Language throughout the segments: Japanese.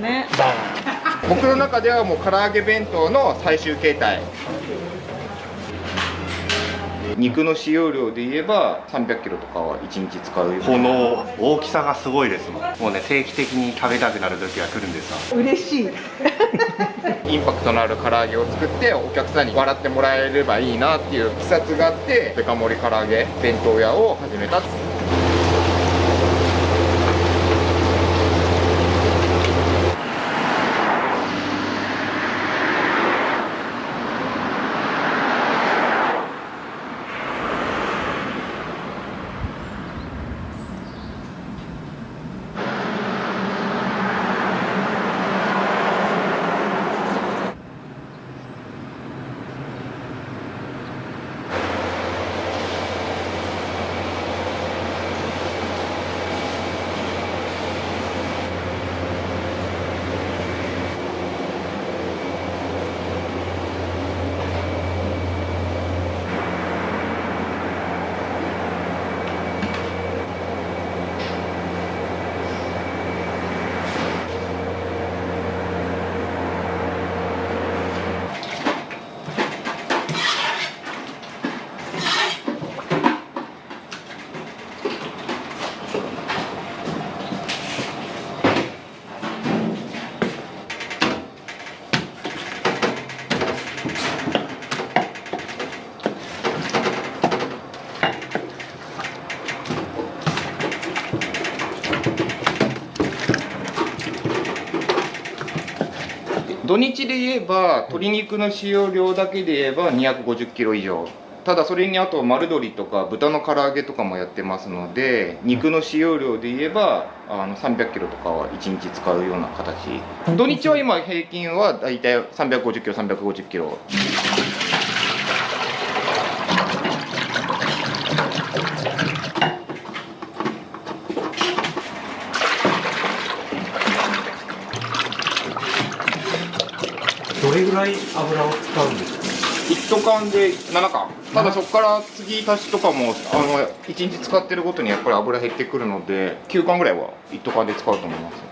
ね。僕の中ではもう唐揚げ弁当の最終形態。肉の使用量で言えば300キロとかは1日使う。この大きさがすごいですもん。もうね、定期的に食べたくなる時が来るんですわ。嬉しい。インパクトのある唐揚げを作ってお客さんに笑ってもらえればいいなっていういきさつがあって、デカ盛り唐揚げ弁当屋を始めた。土日で言えば鶏肉の使用量だけで言えば250キロ以上。ただそれにあと丸鶏とか豚の唐揚げとかもやってますので、肉の使用量で言えば300キロとかは1日使うような形。土日は今平均はだいたい350キロ350キロ。どれぐらい油を使うんですか？一斗缶で7缶。ただそこから継ぎ足しとかも1日使ってるごとにやっぱり油減ってくるので9缶ぐらいは一斗缶で使うと思います。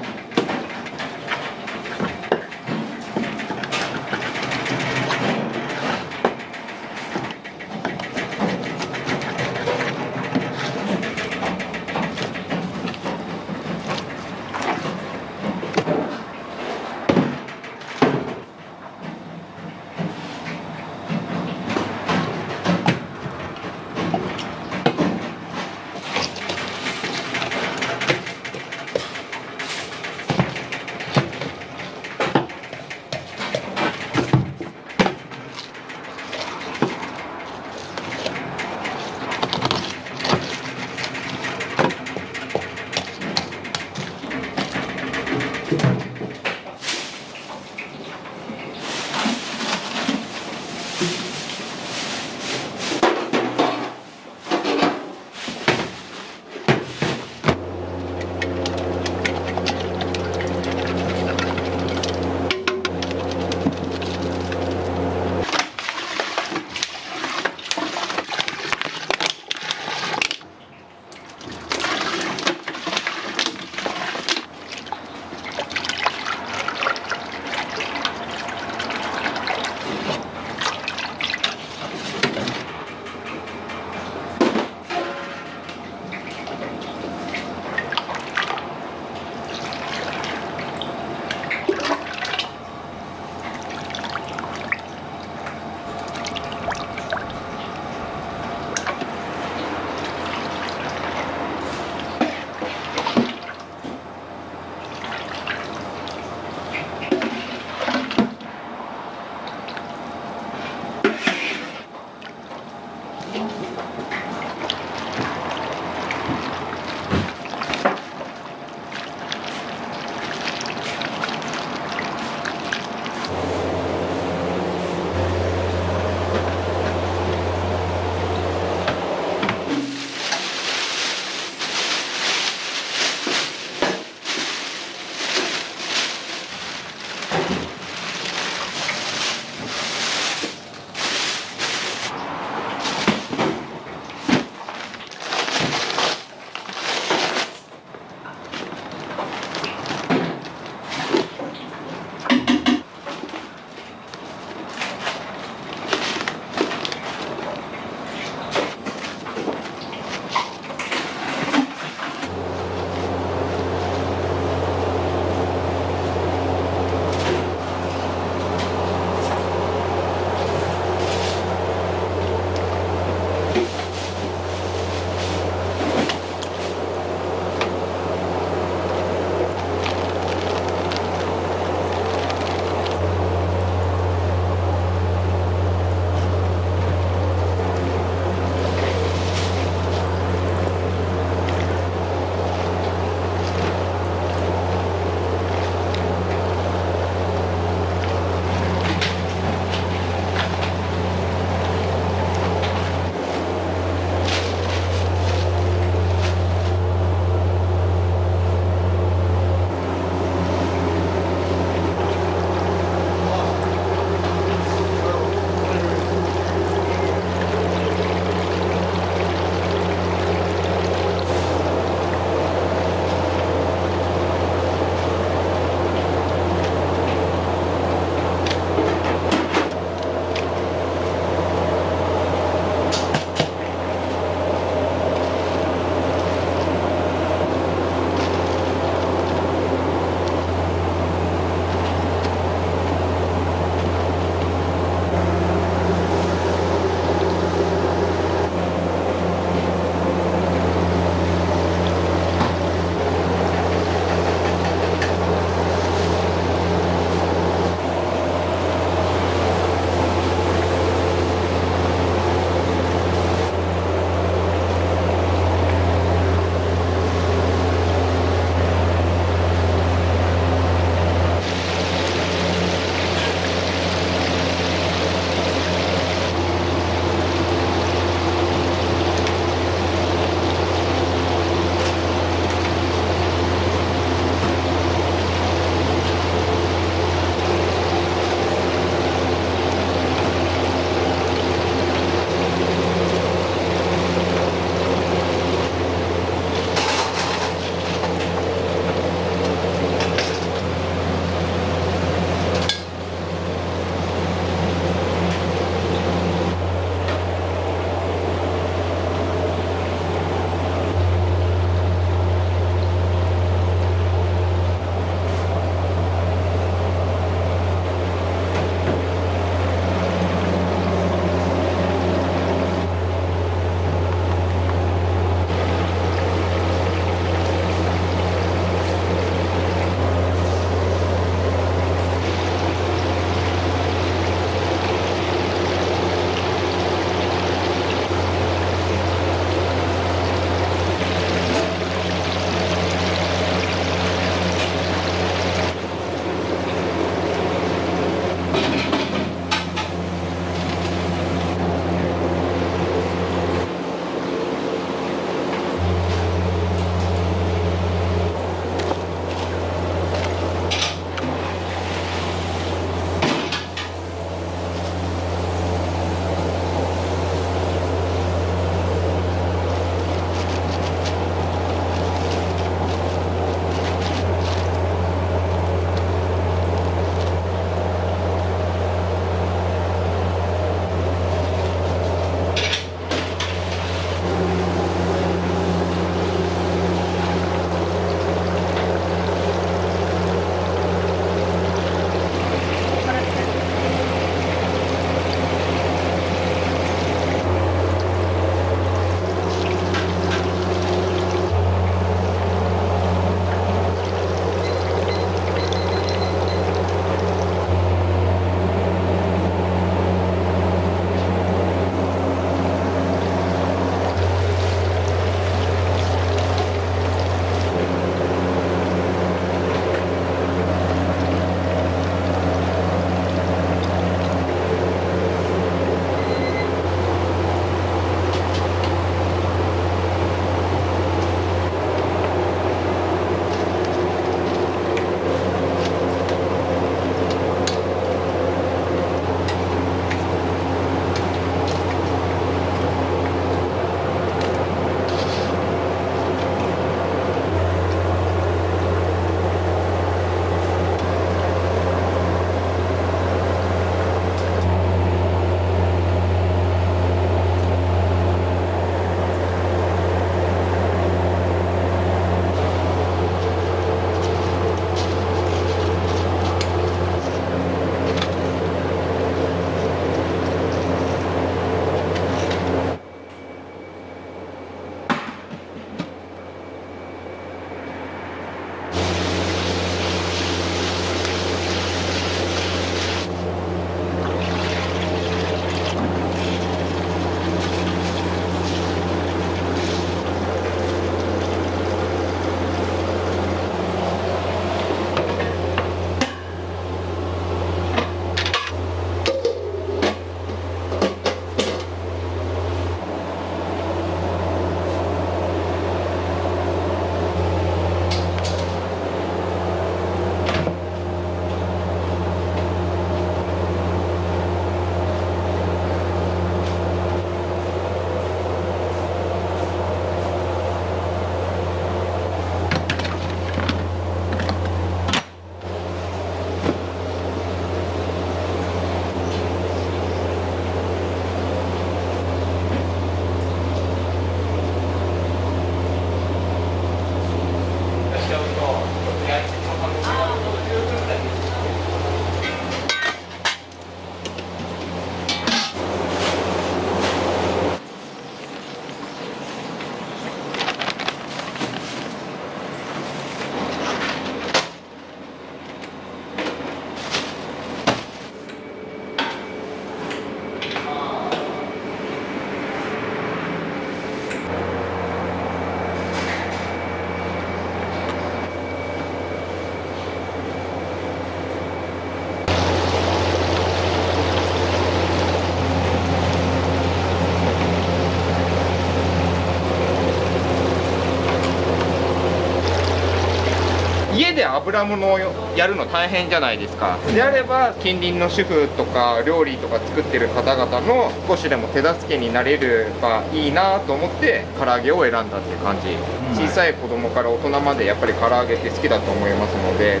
家で油物をやるの大変じゃないですか。であれば近隣の主婦とか料理とか作ってる方々の少しでも手助けになれればいいなと思って唐揚げを選んだっていう感じ。小さい子供から大人までやっぱり唐揚げって好きだと思いますので。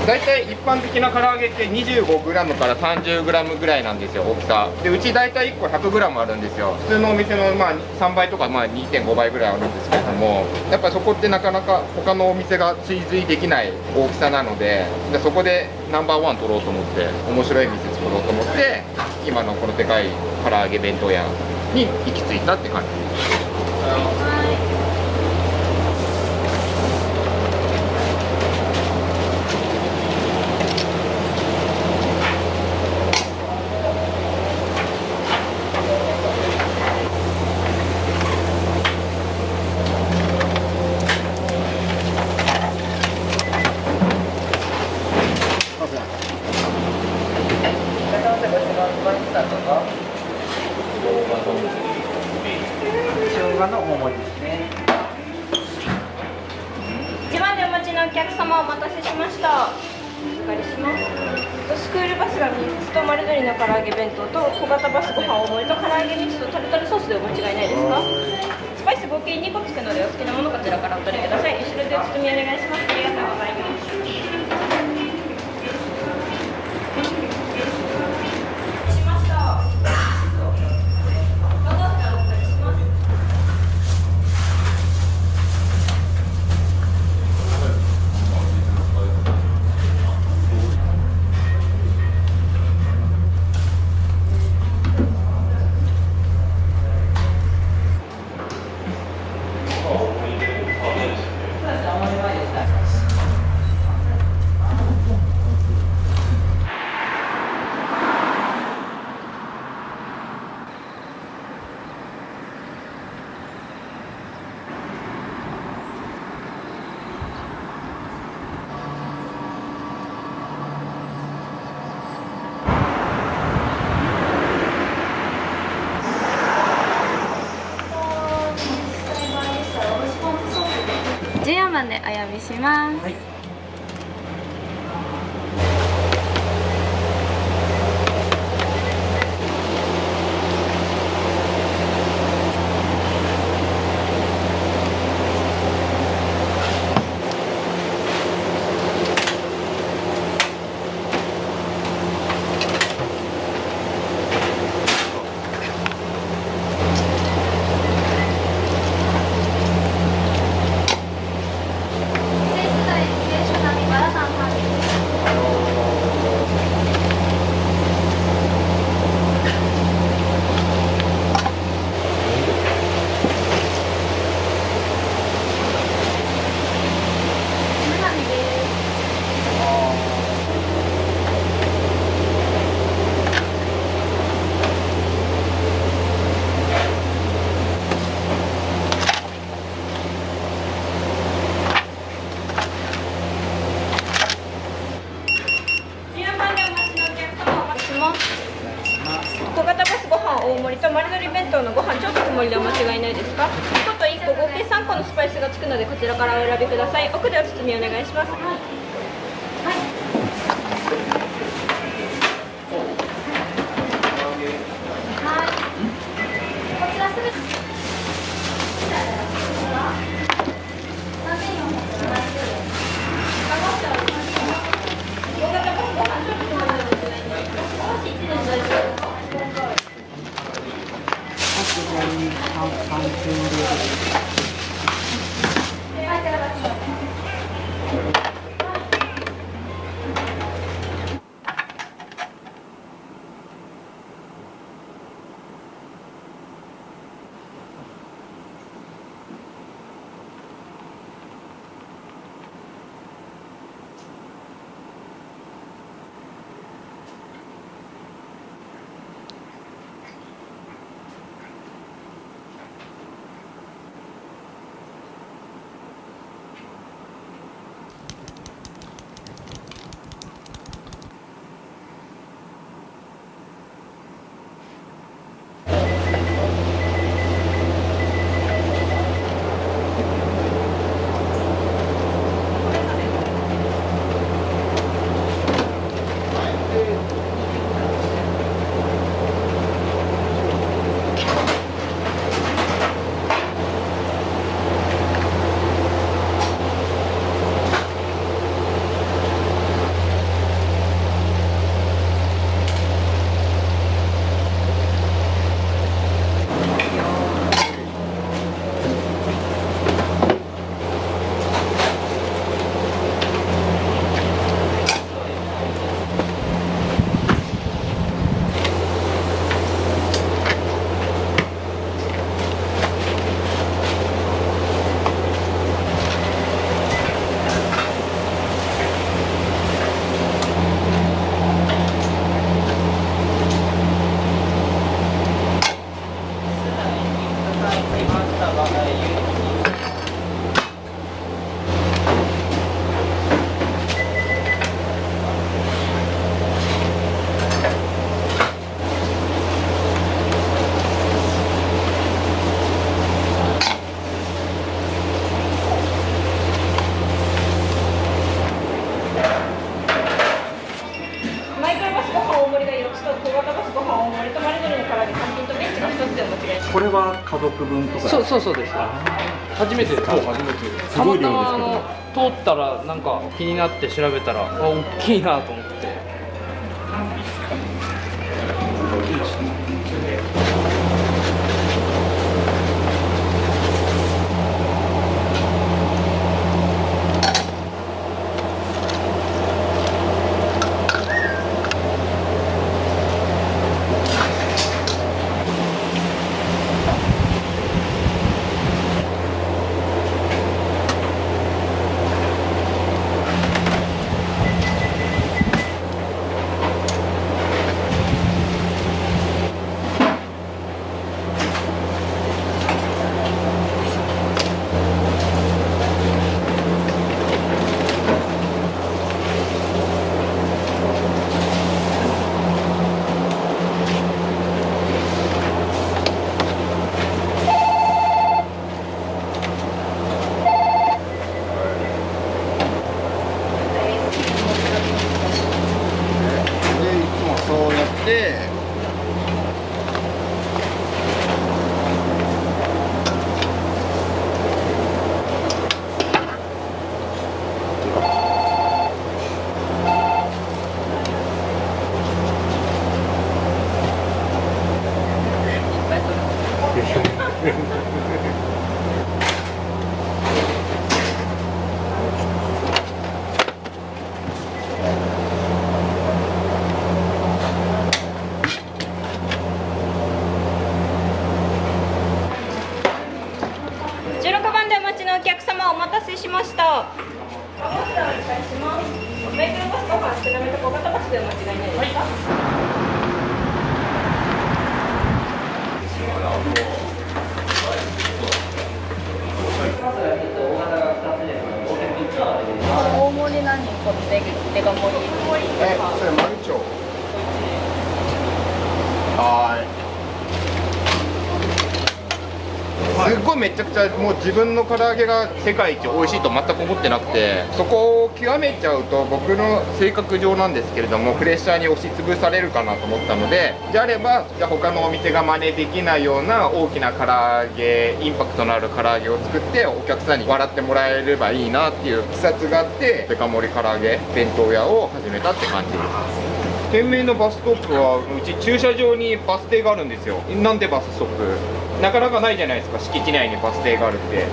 大体一般的な唐揚げって 25g から 30g ぐらいなんですよ、大きさで。うち大体1個 100g あるんですよ。普通のお店の3倍とか2.5 倍ぐらいあるんですけれども、やっぱりそこってなかなか他のお店が追随できない大きさなので、そこでナンバーワン取ろうと思って、面白い店作ろうと思って、今のこのでかい唐揚げ弁当屋に行き着いたって感じです。生姜の大盛りですね。1番でお待ちのお客様お待たせしました。お預かりします。スクールバスが3つと丸鶏の唐揚げ弁当と小型バスご飯大盛りと唐揚げ3つとタルタルソースでお間違いないですか？スパイス合計2個つくのでお好きなものこちらからお取りください。後ろでお包みお願いします。ありがとうございます。14番でお呼びします。はい。失礼します。でお間違いないですか？1個と1個合計3個のスパイスがつくのでこちらからお選びください。奥でお包みお願いします。これは家族分とか。そうです。初めてです。たまたま通ったらなんか気になって調べたら大きいなと思って。16番でお待ちのお客様お待たせしました。お願いします。マイクロバスご飯少なめと小型バスでお間違いないですか？大盛り何個でデカ盛り。それマルチョウ。はーい。すっごいめちゃくちゃもう自分の唐揚げが世界一美味しいと全く思ってなくて、そこを極めちゃうと僕の性格上なんですけれどもプレッシャーに押しつぶされるかなと思ったので、であればじゃあ他のお店が真似できないような大きな唐揚げ、インパクトのある唐揚げを作ってお客さんに笑ってもらえればいいなっていう視察があって、デカ盛り唐揚げ弁当屋を始めたって感じです。店名のバスストップはうち駐車場にバス停があるんですよ。なんでバスストップなかなかないじゃないですか、敷地内にバス停があるって。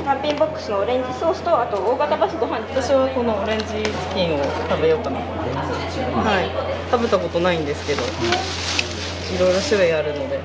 単品ボックスのオレンジソースと、あと大型バスご飯。私はこのオレンジチキンを食べようかな。はい、食べたことないんですけど、いろいろ種類あるので。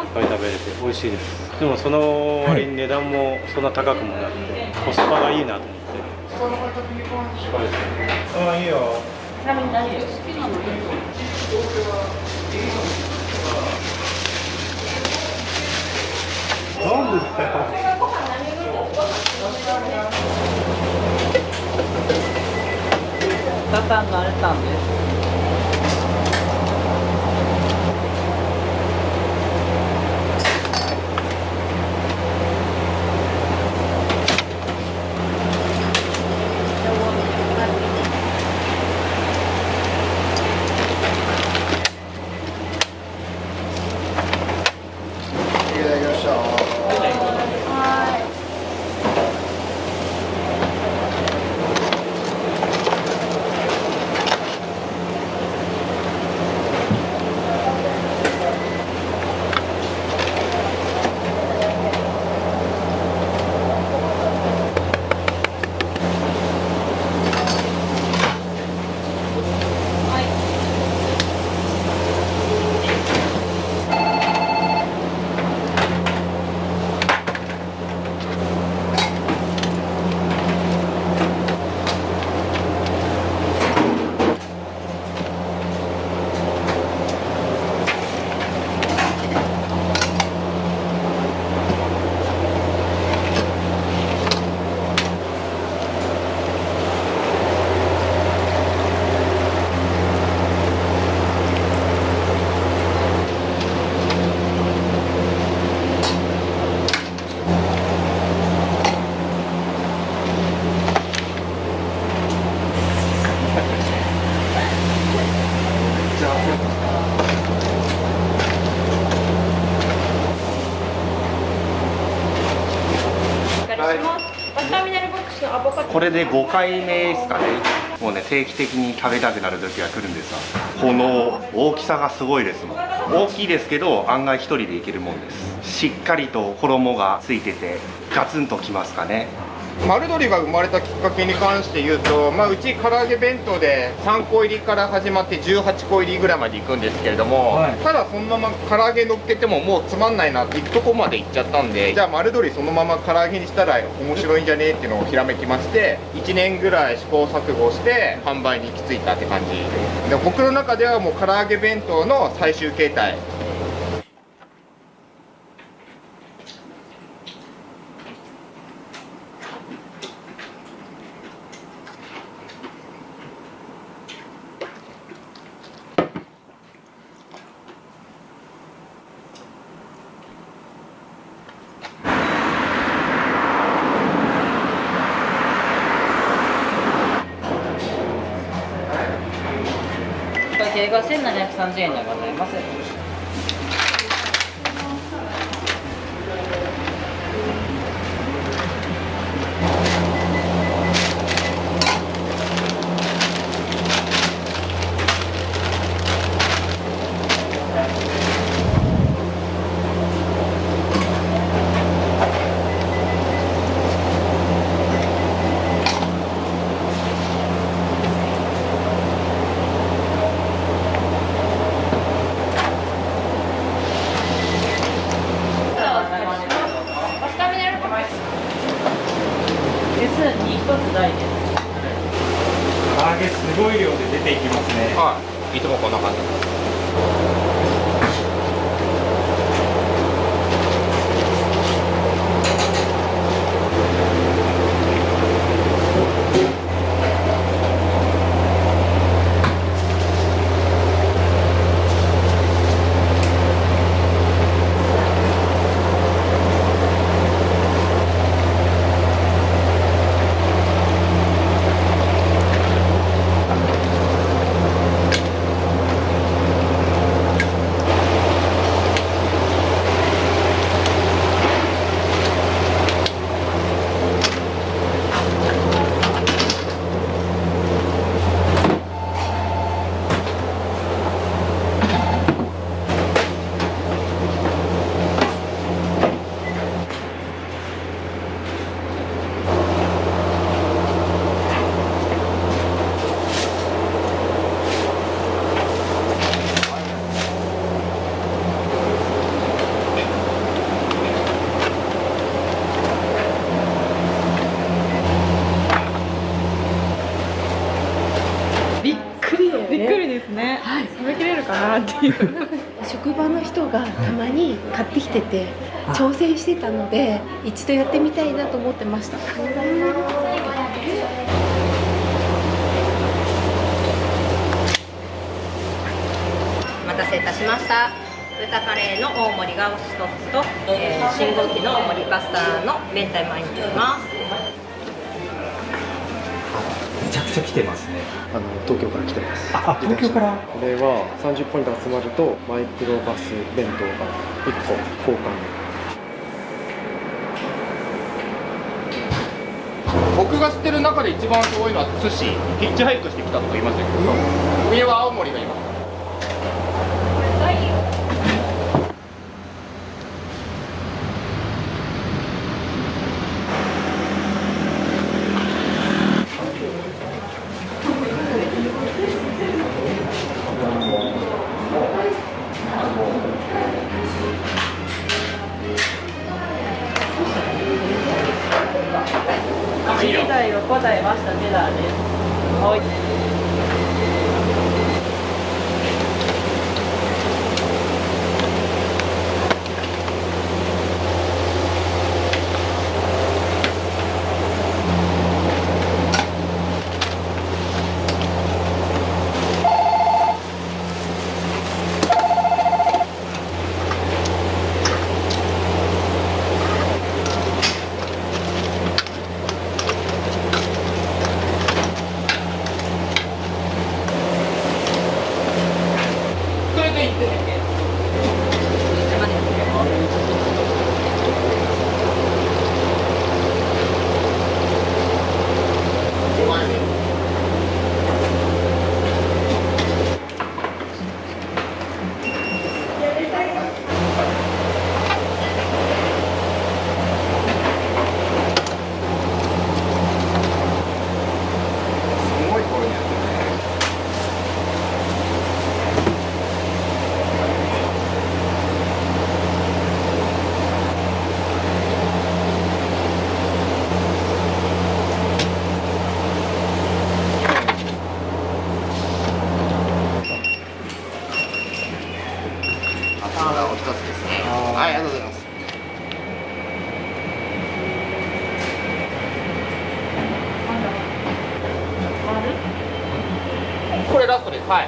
いっぱい食べれて美味しいです。でもその割に値段もそんな高くもなくて、コスパがいいなと思って。ああ、いいよ。なんでだよ。だんだん慣れたんです。これで5回目ですかね。もうね、定期的に食べたくなる時が来るんですよ。この大きさがすごいですもん。大きいですけど案外1人でいけるもんです。しっかりと衣がついててガツンときますかね。丸鶏が生まれたきっかけに関して言うと、うち唐揚げ弁当で3個入りから始まって18個入りぐらいまで行くんですけれども、ただそのまま唐揚げ乗っけてももうつまんないなって行くとこまで行っちゃったんで、じゃあ丸鶏そのまま唐揚げにしたら面白いんじゃねえっていうのをひらめきまして、1年ぐらい試行錯誤して販売に行き着いたって感じで、僕の中ではもう唐揚げ弁当の最終形態。会計が1730円でございます。ていきますね。はい、いつもこんな感じ。びっくりですね。食べきれるかなっていう。職場の人がたまに買ってきてて挑戦してたので一度やってみたいなと思ってました。お待たせいたしました。豚カレーの大盛りが1つと、信号機の大盛りパスタの明太マヨになります。めちゃくちゃ来てますね。東京から来てます。東京から。これは30ポイント集まるとマイクロバス弁当が1個交換。僕が知ってる中で一番遠いのは寿司、ヒッチハイクしてきたとか言いましたけど、上は青森がいます。1台横台ましたチェダーです。はい。はい、ありがとうございます。これラストです。はい。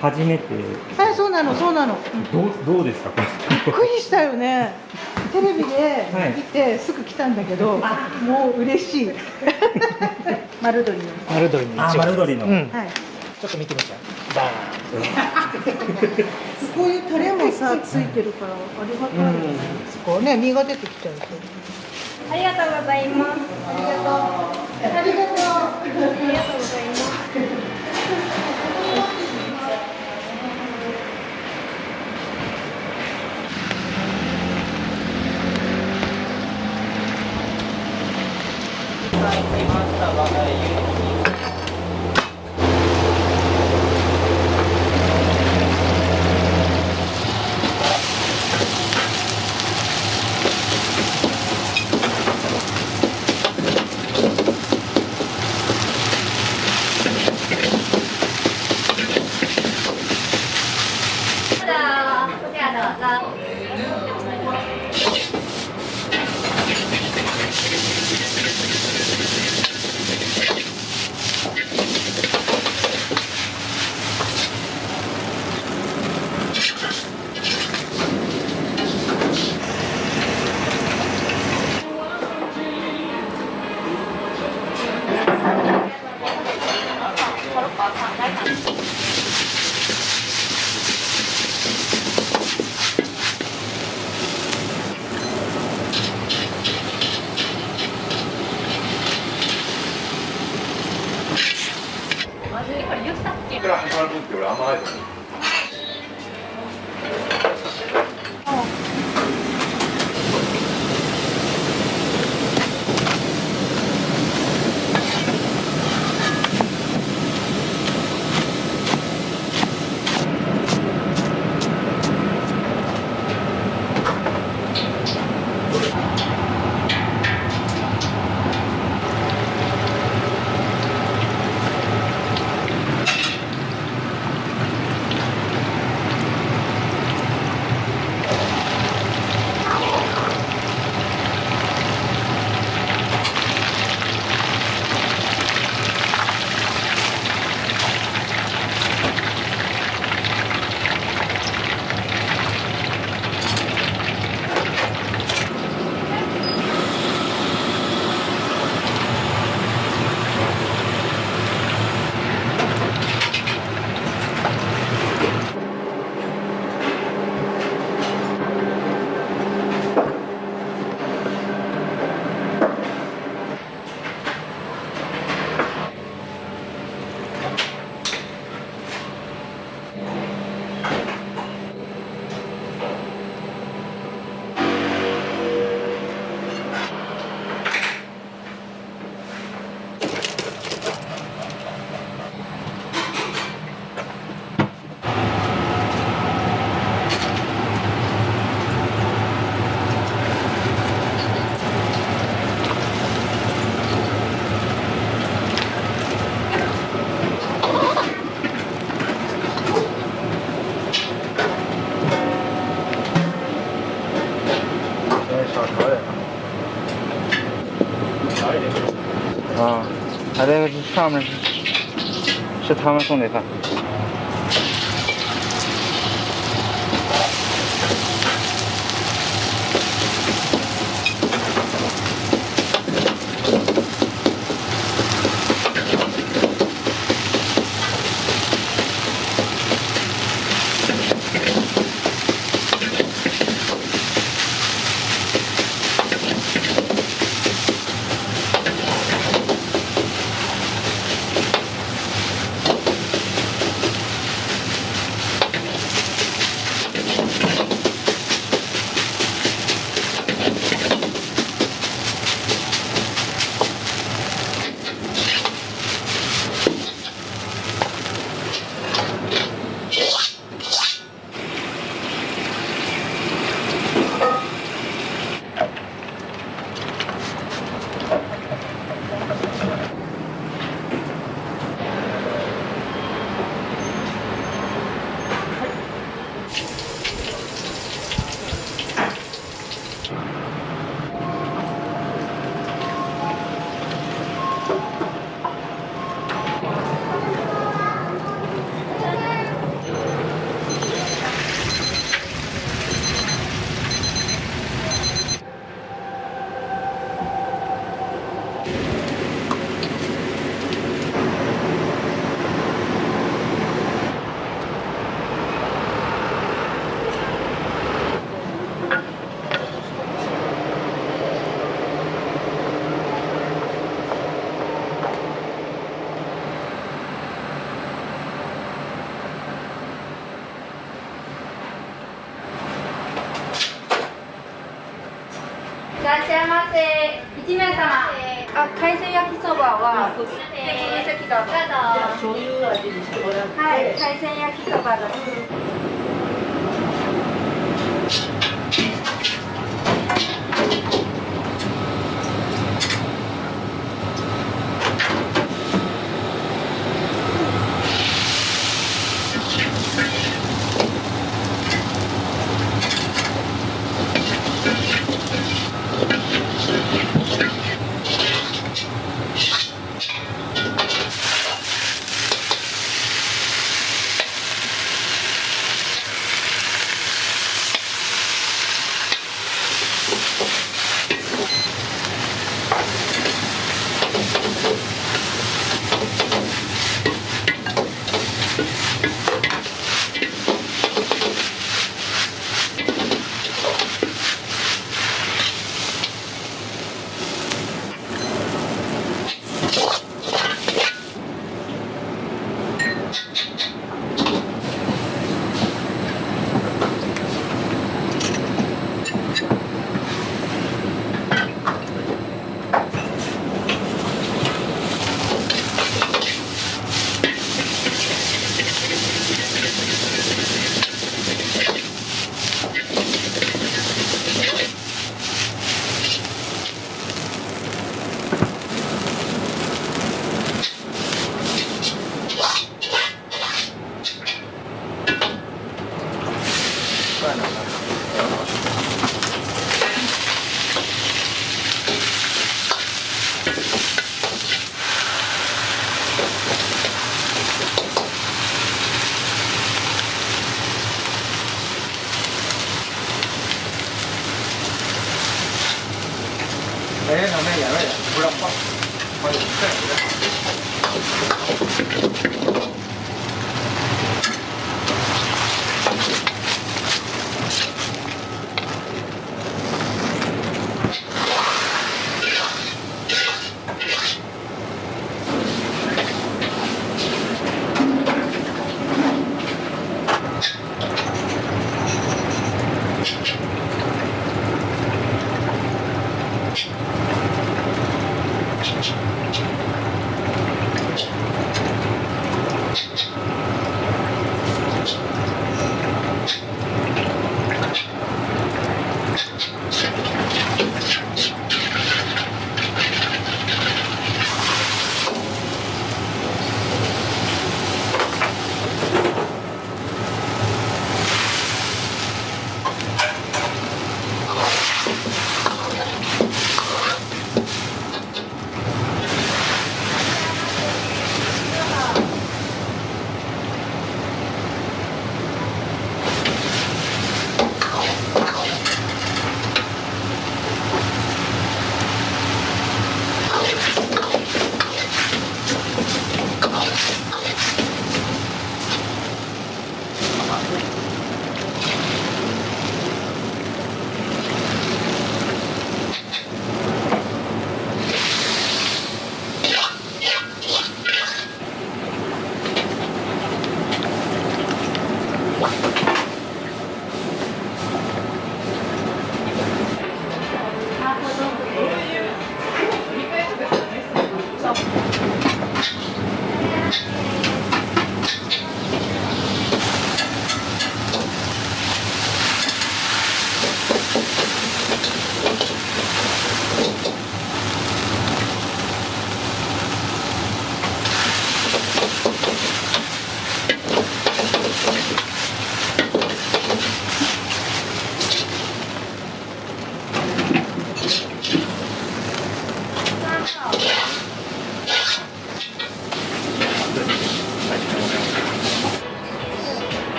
初めて。はい、そうなの、そうなの。どうですか。びっくりしたよね。テレビで見てすぐ来たんだけど、もう嬉しい。丸鶏の。丸鶏の。丸鶏の。はい。ちょっと見てみちゃう。バーン。こういうタレもさついてるからありがたいよね。こうね身が出てきちゃうと。ありがとうございます。ありがとう。ありがとう。ありがとうございます。啊，它这个上面是他们送的饭。ませ。1名様。あ、海鮮焼きそばはこっちでこの席だと。醤油味にしてもらって。はい、海鮮焼きそばだ。はい、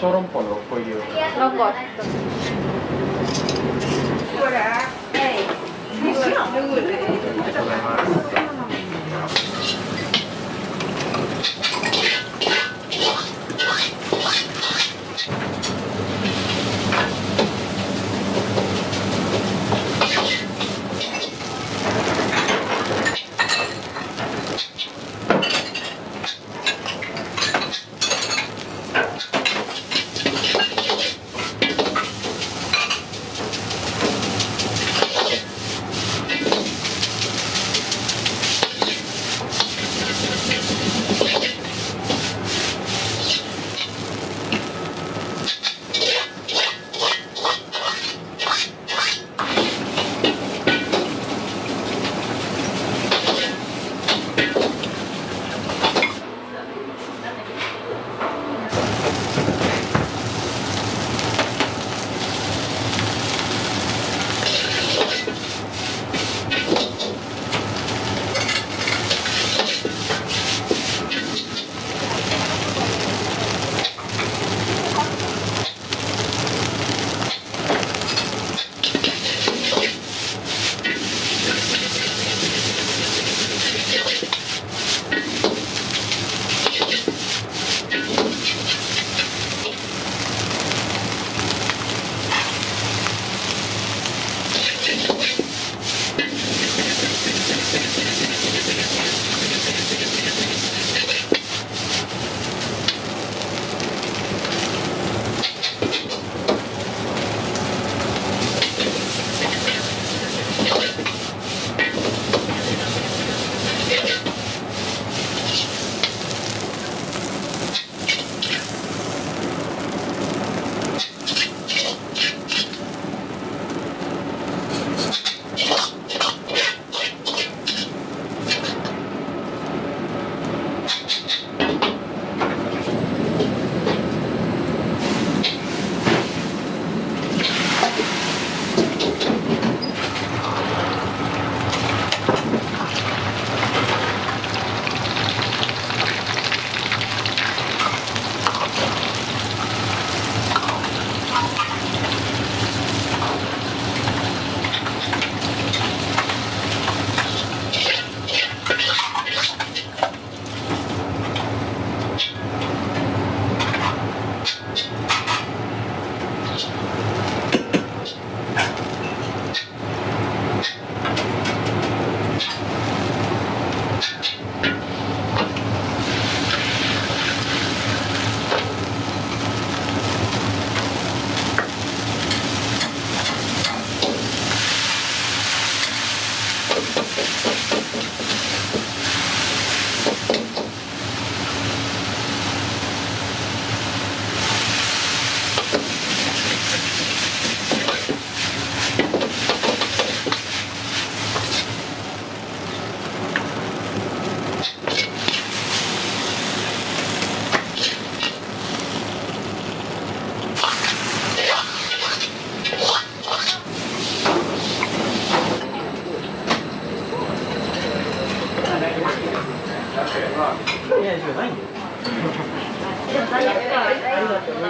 小籠包6個入りを。なんかこれ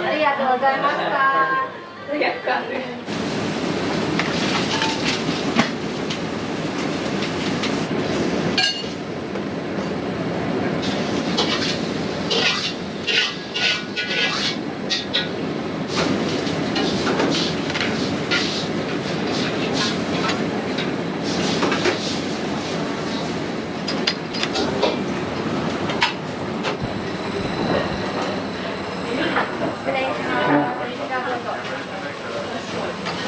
ありがとうございました。失礼します。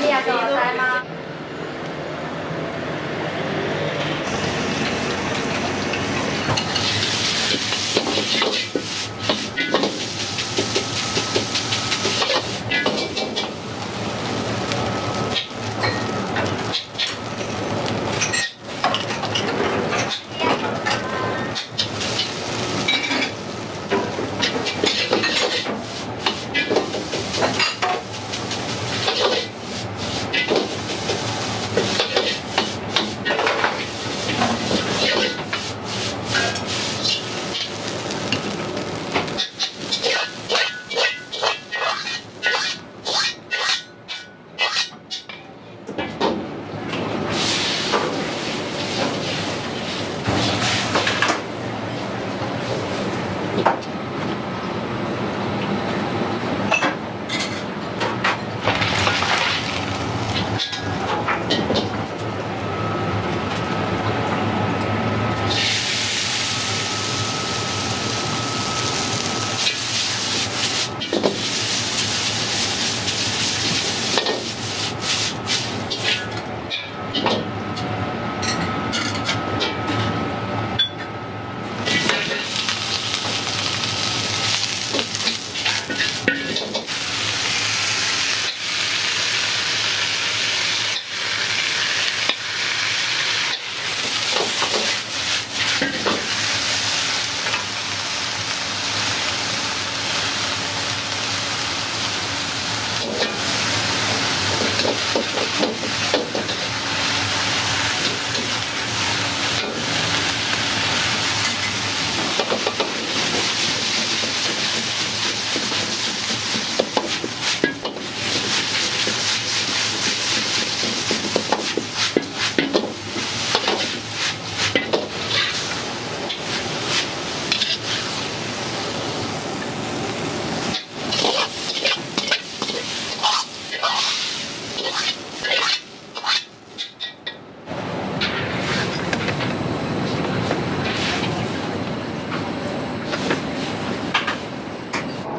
りがとうございます。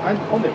はい、混んでる。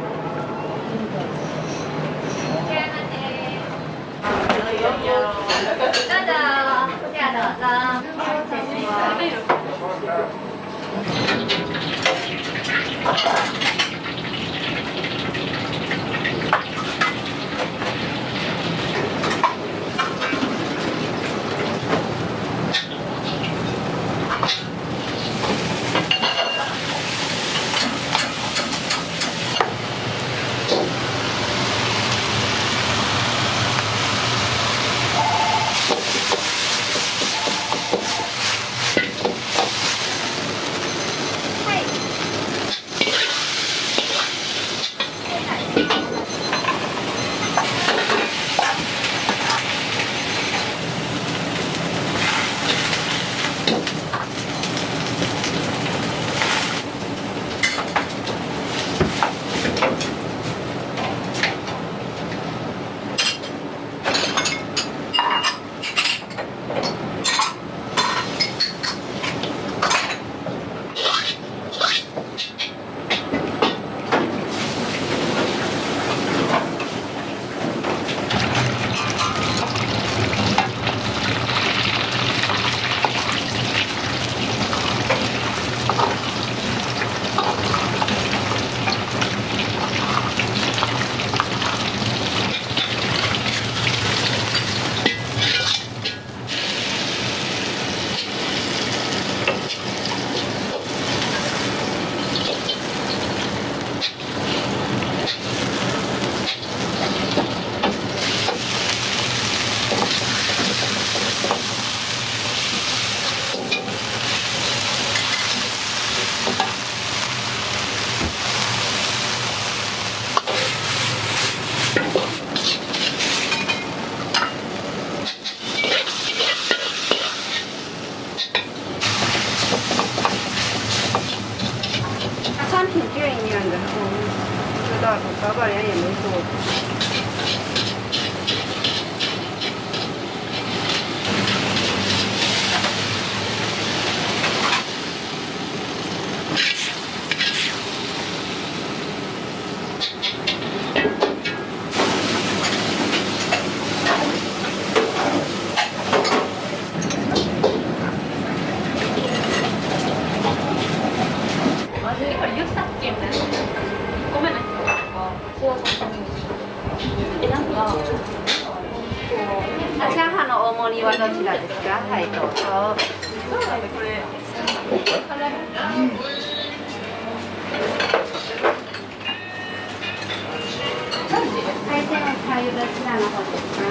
3品9円になるんだ。知道，老板娘也没说。チャーハンの大盛りはどちらですか？はい、どうぞ。海鮮は左右どちらの方ですか？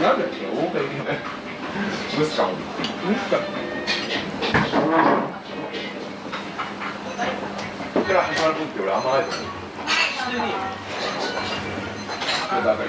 なんだっけ、大岡行けない。ムスカン。ムスカン。ここから始まる分って俺あんまないと思う。だから。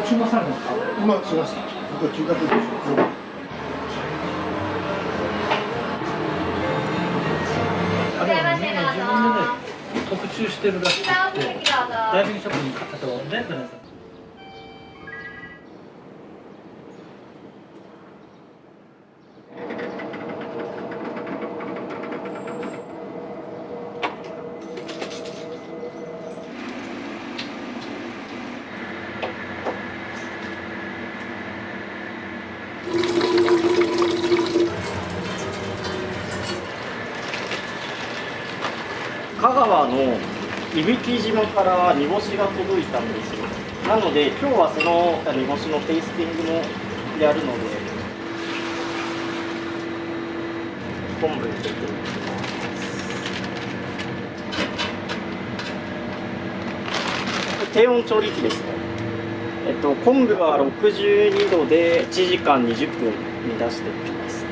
注文されたんですか？今しました。僕中学でしょ。あれはね、自分でね、特注してるらしくて、ダイビングショップに買ったとレンタルのやつ。香川の伊吹島から煮干しが届いたんですよ。なので今日はその煮干しのテイスティングもやるので、昆布入れていきます。低温調理器ですね。昆布は62度で1時間20分煮出していきます。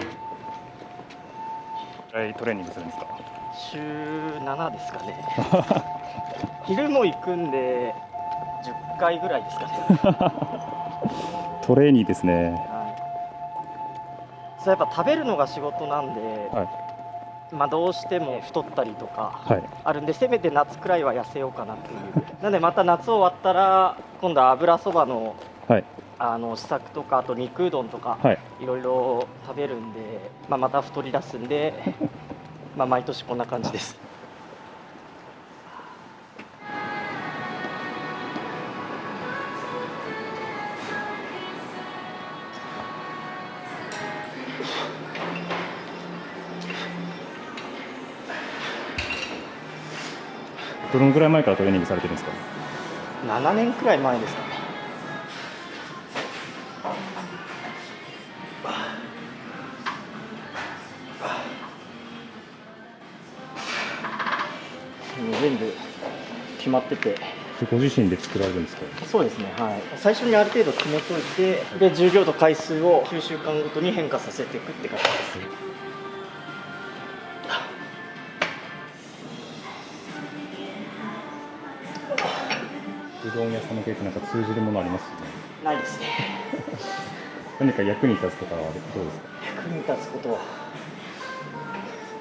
トレーニングするんですか？週7ですかね。昼も行くんで10回ぐらいですかね。トレーニーですね。そうやっぱ食べるのが仕事なんで、まあどうしても太ったりとかあるんで、せめて夏くらいは痩せようかなっていう。なんでまた夏終わったら今度は油そばの試作とか、あと肉うどんとかいろいろ食べるんで、まあまた太り出すんで。まあ毎年こんな感じです。どのぐらい前からトレーニングされてるんですか？7年くらい前ですかね。全部決まってて。ご自身で作られるんですか？そうですね、はい。最初にある程度決めといて、で重量と回数を9週間ごとに変化させていくって形です。うどん屋さんの経験なんか通じるものありますよね？ないですね。何か役に立つとかはどうですか？役に立つこと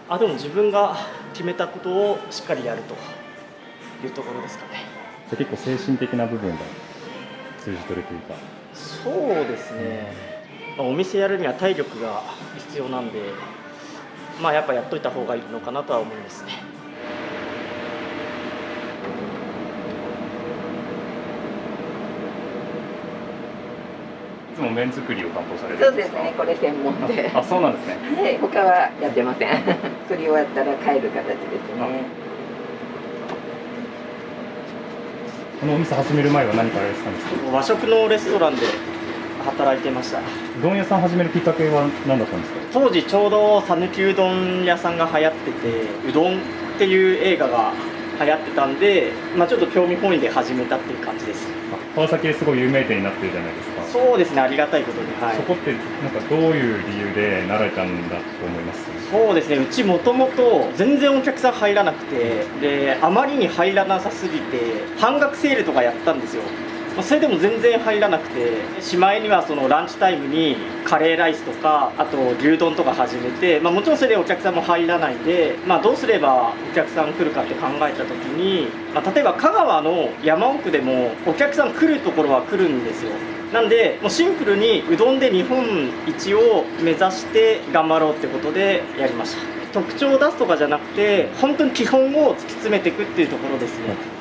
は、でも自分が決めたことをしっかりやるというところですかね。じゃ結構精神的な部分が通じ取るというか。そうですね。お店やるには体力が必要なんで、まあやっぱやっといた方がいいのかなとは思いますね。いつも麺作りを担当されるんそうでか？ですすね、これ専門で。あ、そうなんですね。はい、他はやってません。作り終わったら帰る形ですね。このお店始める前は何かやられてたんですか？和食のレストランで働いてました。うどん屋さん始めるきっかけは何だったんですか？当時ちょうど讃岐うどん屋さんが流行ってて、うどんっていう映画が流行ってたんで、まあ、ちょっと興味本位で始めたっていう感じです。川崎ですごい有名店になってるじゃないですか。そうですね、ありがたいことに、はい、そこってなんかどういう理由でなられたんだと思います？そうですね、うちもともと全然お客さん入らなくて、であまりに入らなさすぎて半額セールとかやったんですよ。それでも全然入らなくて、しまいにはそのランチタイムにカレーライスとか、あと牛丼とか始めて、もちろんそれでお客さんも入らないで、どうすればお客さん来るかって考えた時に、例えば香川の山奥でもお客さん来るところは来るんですよ。なんでもうシンプルにうどんで日本一を目指して頑張ろうってことでやりました。特徴を出すとかじゃなくて、本当に基本を突き詰めていくっていうところですね。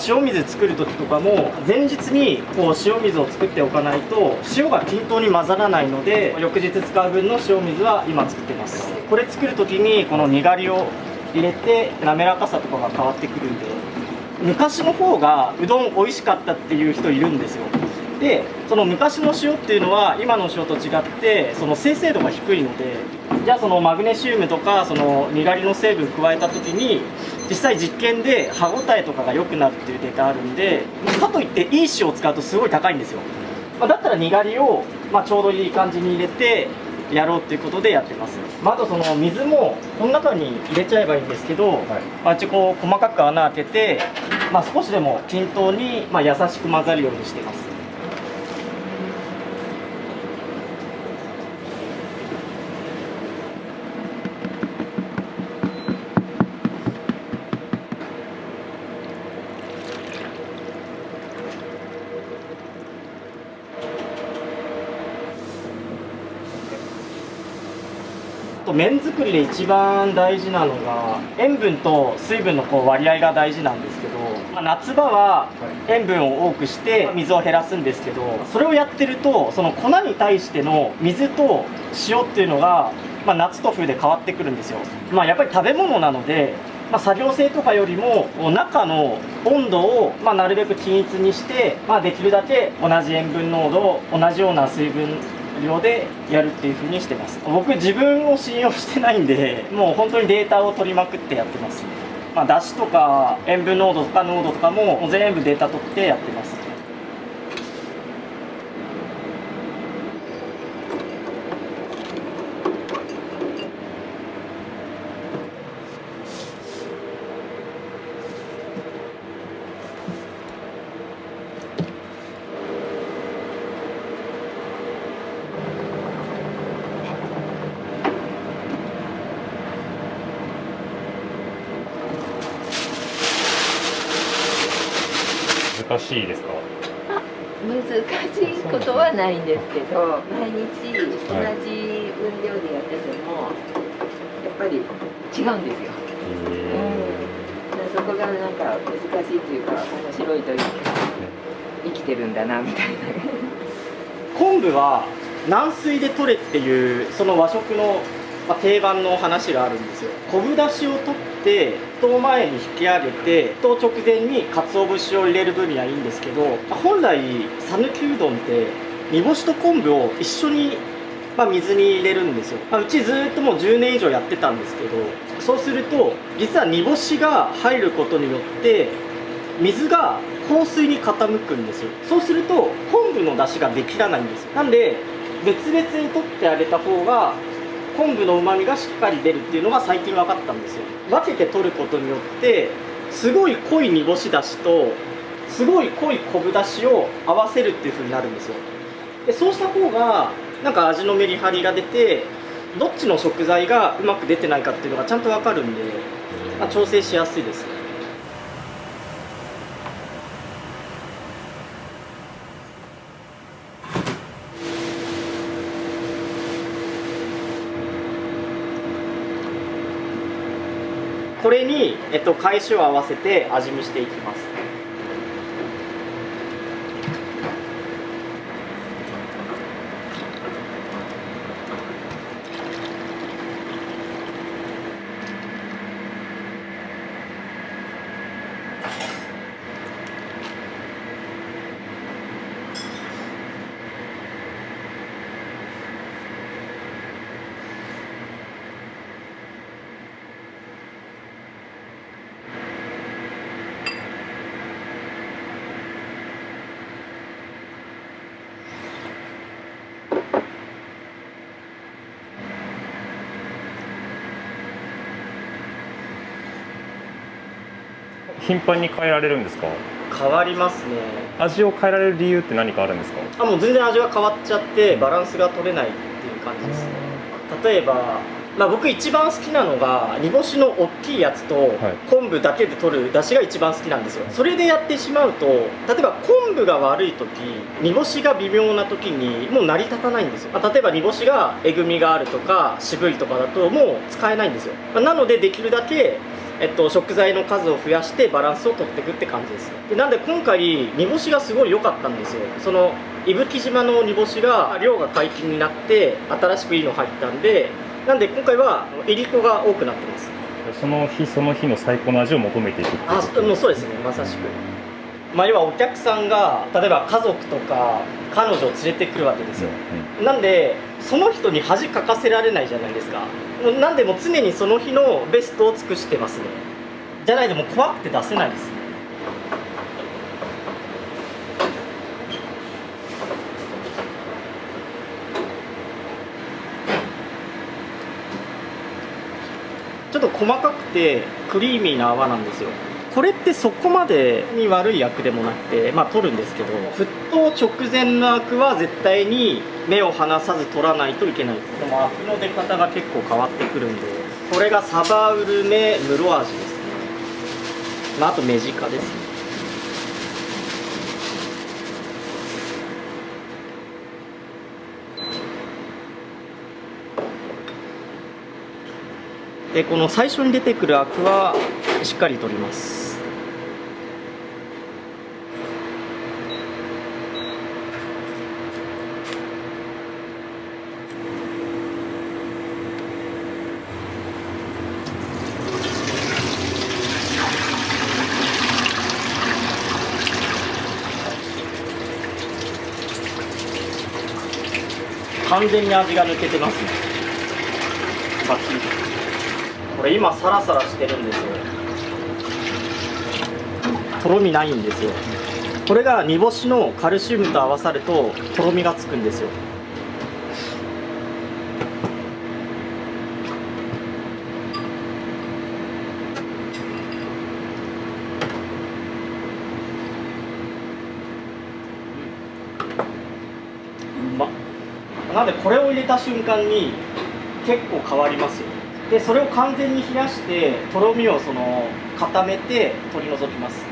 塩水作る時とかも前日にこう塩水を作っておかないと塩が均等に混ざらないので、翌日使う分の塩水は今作ってます。これ作る時にこのにがりを入れて滑らかさとかが変わってくるんで、昔の方がうどん美味しかったっていう人いるんですよ。でその昔の塩っていうのは今の塩と違ってその精製度が低いので、じゃあそのマグネシウムとかそのにがりの成分加えた時に実際実験で歯ごたえとかが良くなるっていうデータあるんで、かといっていい塩を使うとすごい高いんですよ。だったらにがりをちょうどいい感じに入れてやろうっていうことでやってます。あとその水もこの中に入れちゃえばいいんですけど、一応こう細かく穴開けて、少しでも均等に優しく混ざるようにしてます。麺作りで一番大事なのが塩分と水分の割合が大事なんですけど、夏場は塩分を多くして水を減らすんですけど、それをやってるとその粉に対しての水と塩っていうのが、夏と冬で変わってくるんですよ。やっぱり食べ物なので、作業性とかよりも中の温度をなるべく均一にして、できるだけ同じ塩分濃度同じような水分量でやるっていう風にしてます。僕自分を信用してないんで、もう本当にデータを取りまくってやってます。だしとか塩分濃度とか濃度とかも全部データ取ってやってます。難しいですか？難しいことはないんですけど、毎日同じ分量でやっててもやっぱり違うんですよ。そこがなんか難しいというか面白いというか、生きてるんだなみたいな。昆布は軟水で取れっていうその和食の定番の話があるんですよ。昆布だしを取って沸騰前に引き上げて、沸騰直前に鰹節を入れる分にはいいんですけど、本来讃岐うどんって煮干しと昆布を一緒に水に入れるんですよ。うちずっともう10年以上やってたんですけど、そうすると実は煮干しが入ることによって水が硬水に傾くんですよ。そうすると昆布の出汁ができらないんですよ。なんで別々に取ってあげた方が昆布のうまみがしっかり出るっていうのが最近分かったんですよ。分けて取ることによってすごい濃い煮干しだしとすごい濃い昆布だしを合わせるっていう風になるんですよ。でそうした方がなんか味のメリハリが出て、どっちの食材がうまく出てないかっていうのがちゃんと分かるんで、調整しやすいですね。これに、返しを合わせて味見していきます。頻繁に変えられるんですか？変わりますね。味を変えられる理由って何かあるんですか？もう全然味が変わっちゃってバランスが取れないっていう感じですね。例えば、僕一番好きなのが煮干しの大きいやつと昆布だけで取る出汁が一番好きなんですよ。それでやってしまうと、例えば昆布が悪い時、煮干しが微妙な時にもう成り立たないんですよ。例えば煮干しがえぐみがあるとか渋いとかだともう使えないんですよ。なのでできるだけ食材の数を増やしてバランスを取っていくって感じです。でなんで今回煮干しがすごい良かったんですよ。その伊吹島の煮干しが量が解禁になって新しくいいの入ったんで、なんで今回はいりこが多くなってます。その日その日の最高の味を求めていくっていう。もうそうですね、まさしく。要はお客さんが例えば家族とか彼女を連れてくるわけですよ、なんでその人に恥かかせられないじゃないですか。なんでもう常にその日のベストを尽くしてますね。じゃないともう怖くて出せないです。ちょっと細かくてクリーミーな泡なんですよ。これってそこまでに悪いアクでもなくて、取るんですけど、沸騰直前のアクは絶対に目を離さず取らないといけない。でもアクの出方が結構変わってくるんで、これがサバウルメムロ味ですね。あとメジカですね。でこの最初に出てくるアクはしっかり取ります。完全に味が抜けてますね。バッチリ。これ今サラサラしてるんですよ。とろみないんですよ。これが煮干しのカルシウムと合わさるととろみがつくんですよ。なんでこれを入れた瞬間に結構変わりますよ。でそれを完全に冷やしてとろみを固めて取り除きます。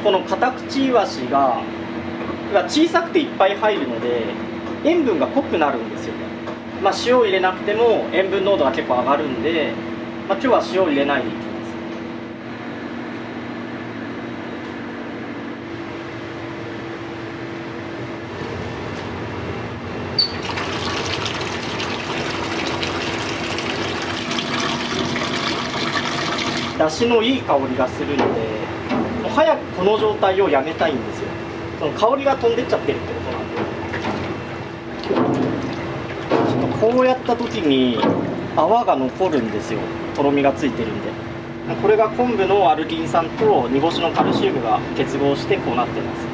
このカタクチイワシが小さくていっぱい入るので塩分が濃くなるんですよね。塩を入れなくても塩分濃度が結構上がるんで、今日は塩を入れないでいきます。だしのいい香りがするので、もう早くこの状態をやめたいんですよ。その香りが飛んでっちゃってるってことなんで、ちょっとこうやった時に泡が残るんですよ。とろみがついてるんで、これが昆布のアルギン酸と煮干しのカルシウムが結合してこうなってます。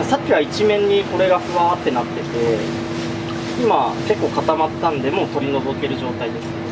さっきは一面にこれがふわーってなってて、今結構固まったんでもう取り除ける状態です。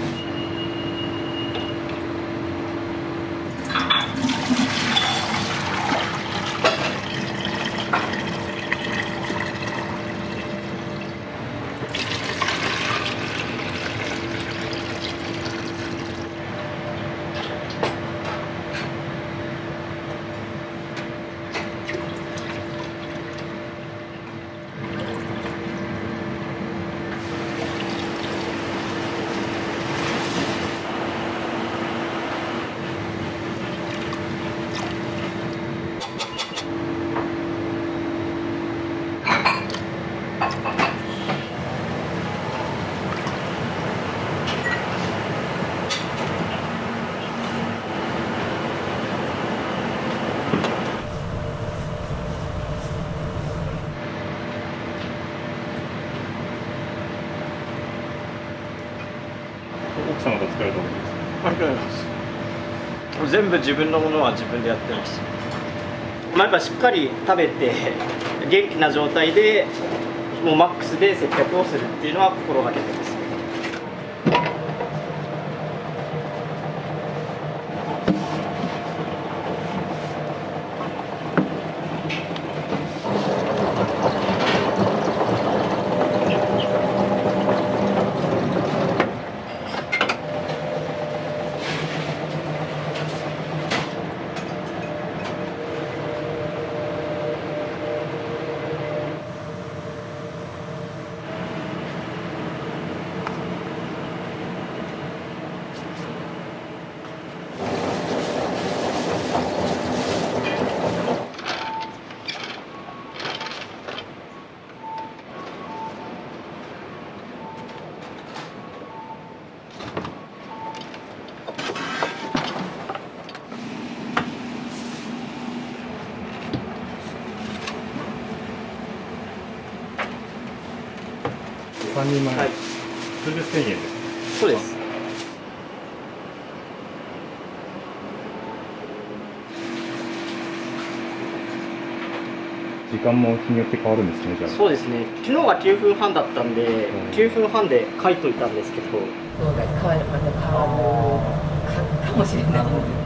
奥様と作られたわけですか？ありがとうございます。全部自分のものは自分でやってます。やっぱしっかり食べて元気な状態でもうマックスで接客をするっていうのは心がけてます。3人前、はい、それで1000円です。そうです。時間も日によって変わるんですね、じゃあ。そうですね。昨日が9分半だったんで、9分半で書いといたんですけど。そうが変わる、また変わるかもしれないので。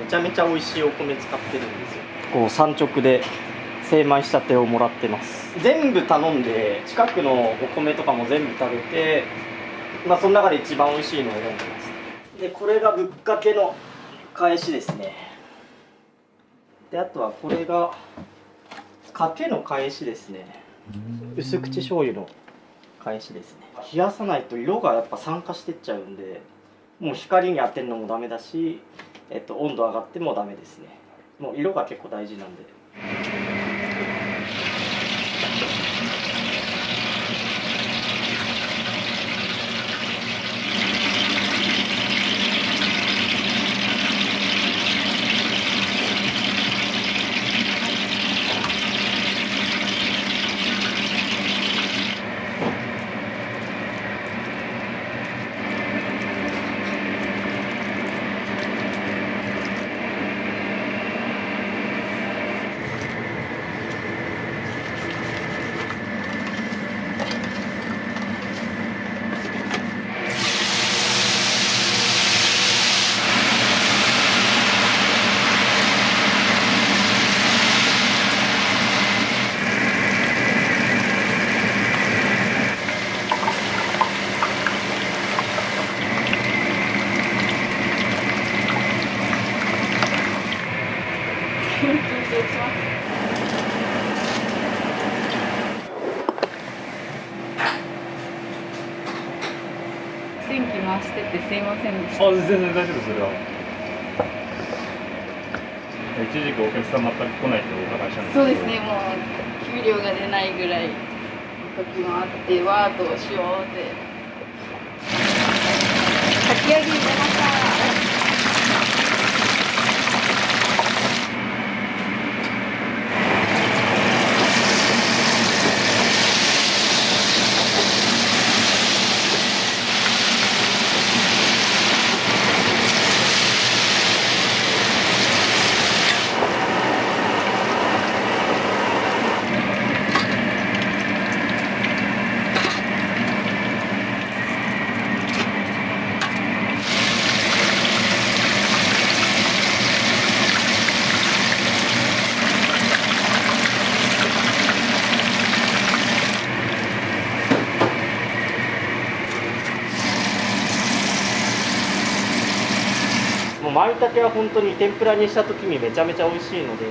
めちゃめちゃ美味しいお米使ってるんですよ。こう産直で精米したてをもらってます。全部頼んで近くのお米とかも全部食べて、まあその中で一番美味しいのを選んでます。でこれがぶっかけの返しですね。であとはこれがかけの返しですね。薄口醤油の返しですね。冷やさないと色がやっぱ酸化してっちゃうんで、もう光に当てるのもダメだし、温度上がってもダメですね。もう色が結構大事なんで。電気回しててすいませんでした。あ、全然大丈夫です、それは。一時期お客さん全く来ないとお伺いしたんですけど。そうですね、もう給料が出ないぐらいの時もあって、わーどうしようって。かき揚げ入れました。舞茸は本当に天ぷらにした時にめちゃめちゃ美味しいので。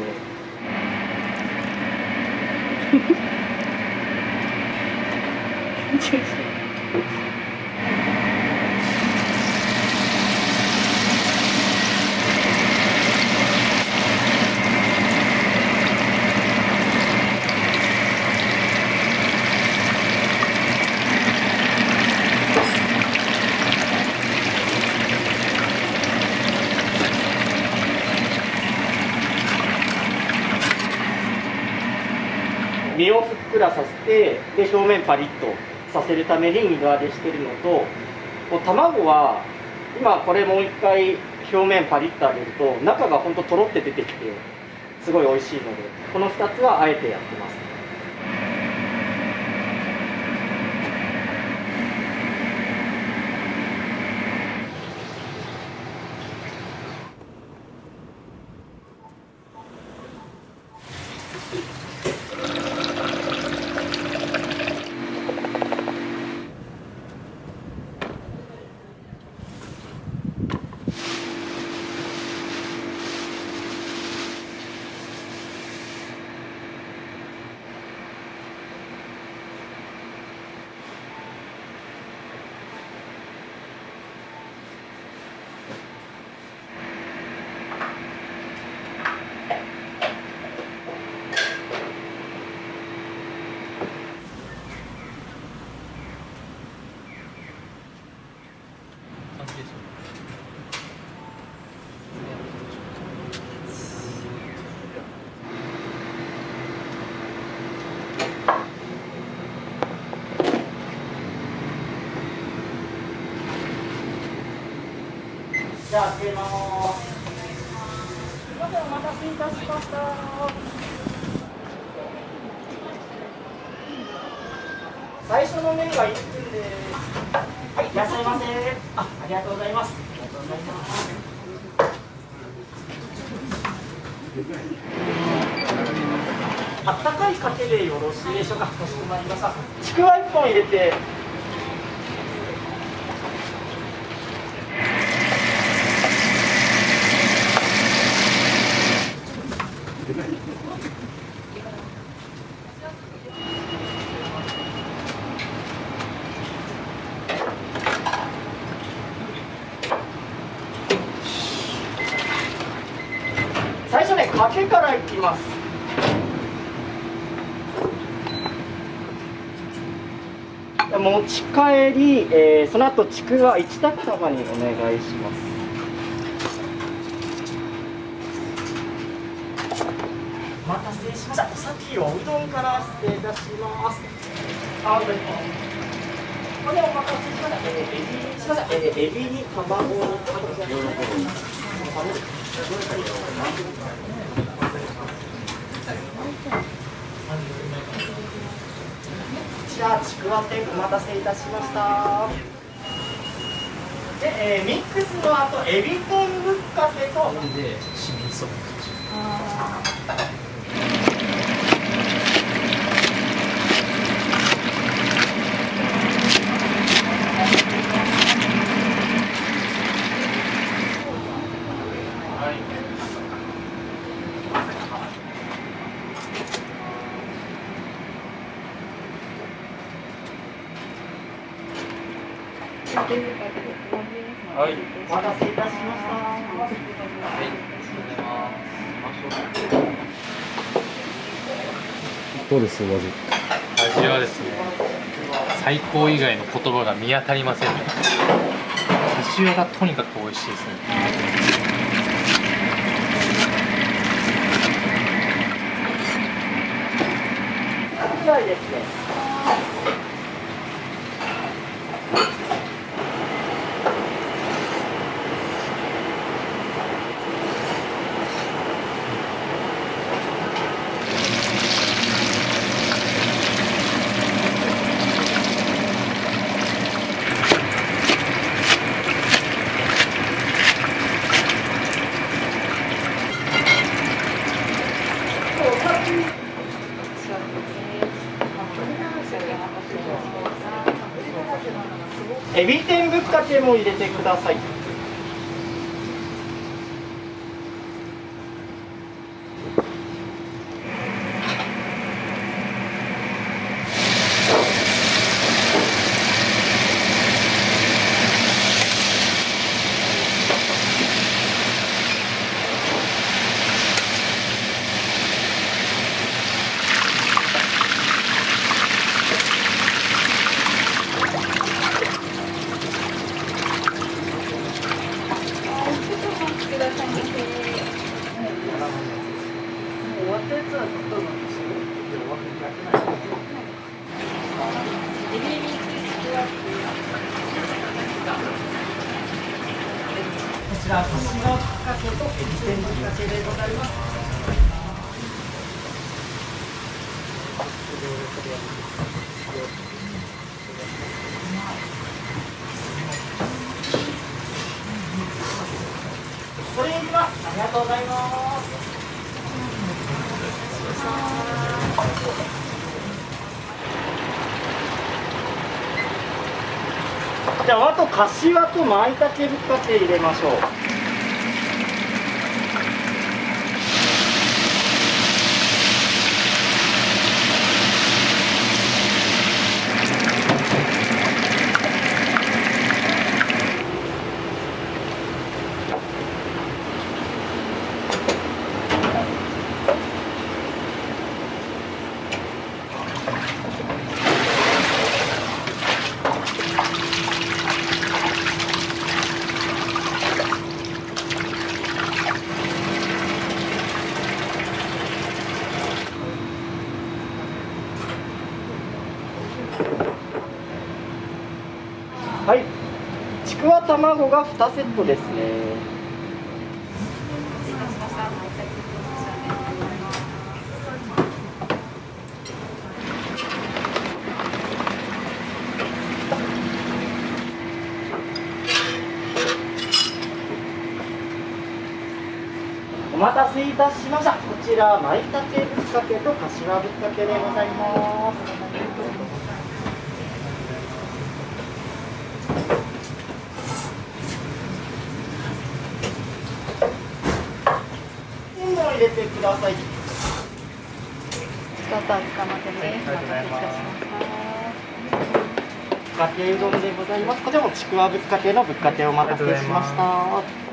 身をふっくらさせて、で表面パリッとさせるために二度揚げしてるのと、こう卵は今これもう一回表面パリッと揚げると中が本当とろって出てきてすごい美味しいので、この2つはあえてやってます。じゃあ開けます。すみません、お待たせいたしました。最初の麺が1分です。はい、いらっしゃいませ。ありがとうございます。ありがとうございます。あったかいかけでよろしいでしょうか。かしこまりました。ちくわ1本入れて。最初ね、かけからいきます。持ち帰り、その後ちくわ1玉にお願いします。お待たせしました。お先おうどんから失礼いたします。あ、これお待たせしました。エビに卵をじゃあちくわ天お待たせいたしました。で、ミックスの後エビ天ぶっかけとでしみそば。はい、お待たせいたしました。どうですお味？味はですね、最高以外の言葉が見当たりませんね。味がとにかく美味しいですね。はい、ですね。エビ天ぶっかけも入れてください。こちら、刺しのぶっかけとエビ天ぶっかけでございます。それいります。ありがとうございます。じゃあ、あとかしわとまいたけぶっかけ入れましょう。はい、ちくわ卵が2セットですね。お待たせいたしました。こちら舞茸ぶっかけとかしわぶっかけでございます。塩も入れてください。一つ捕まってね。お待たせいたしました。ぶっかけうどんでございます。こちらもちくわぶっかけのぶっかけお待たせしました。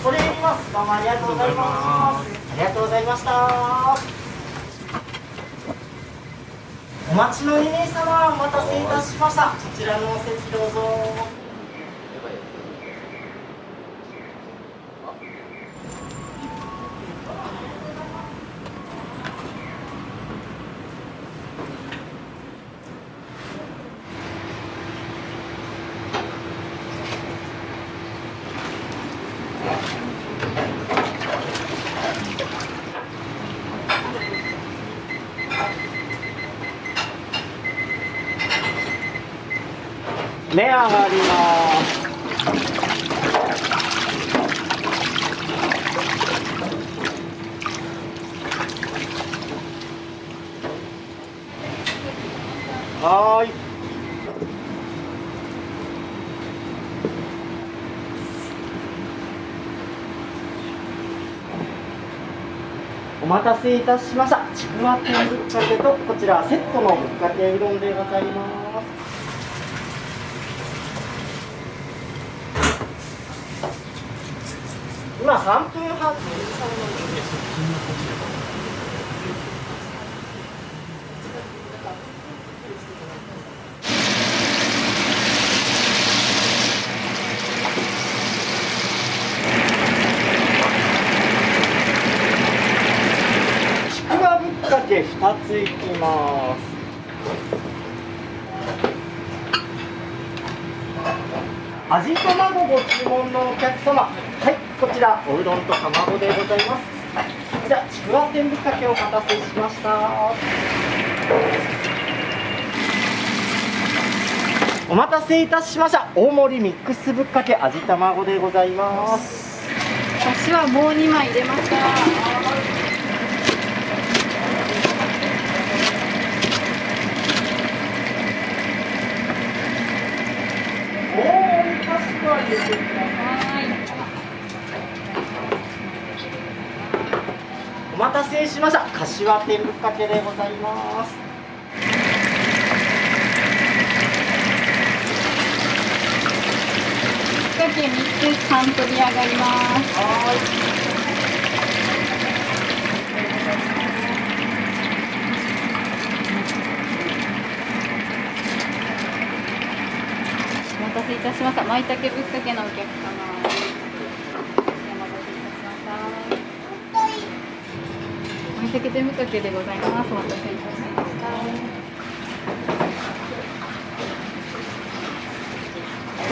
それ入ります。どうもありがとうございます。ありがとうございました。お待ちの2名様、お待たせいたしました。こちらのお席どうぞ。目上がります。はーい。お待たせいたしました。ちくわ天ぶっかけとこちらセットのぶっかけうどんでございます。今3分半。ちくわぶっかけ2ついきます。味卵ご注文のお客様、はい、こちらおうどんと卵でございます。じゃあちくわ天ぶっかけお待たせしました。お待たせいたしました。大盛りミックスぶっかけ味卵でございます。私はもう2枚入れました。お待たせしました。かしわ天ぶっかけでございます。ぶっかけ3つ3取り上がります。お待たせいたしました。舞茸ぶっかけのお客様。舞茸天ぶっかけでございます。お待たせいたしました。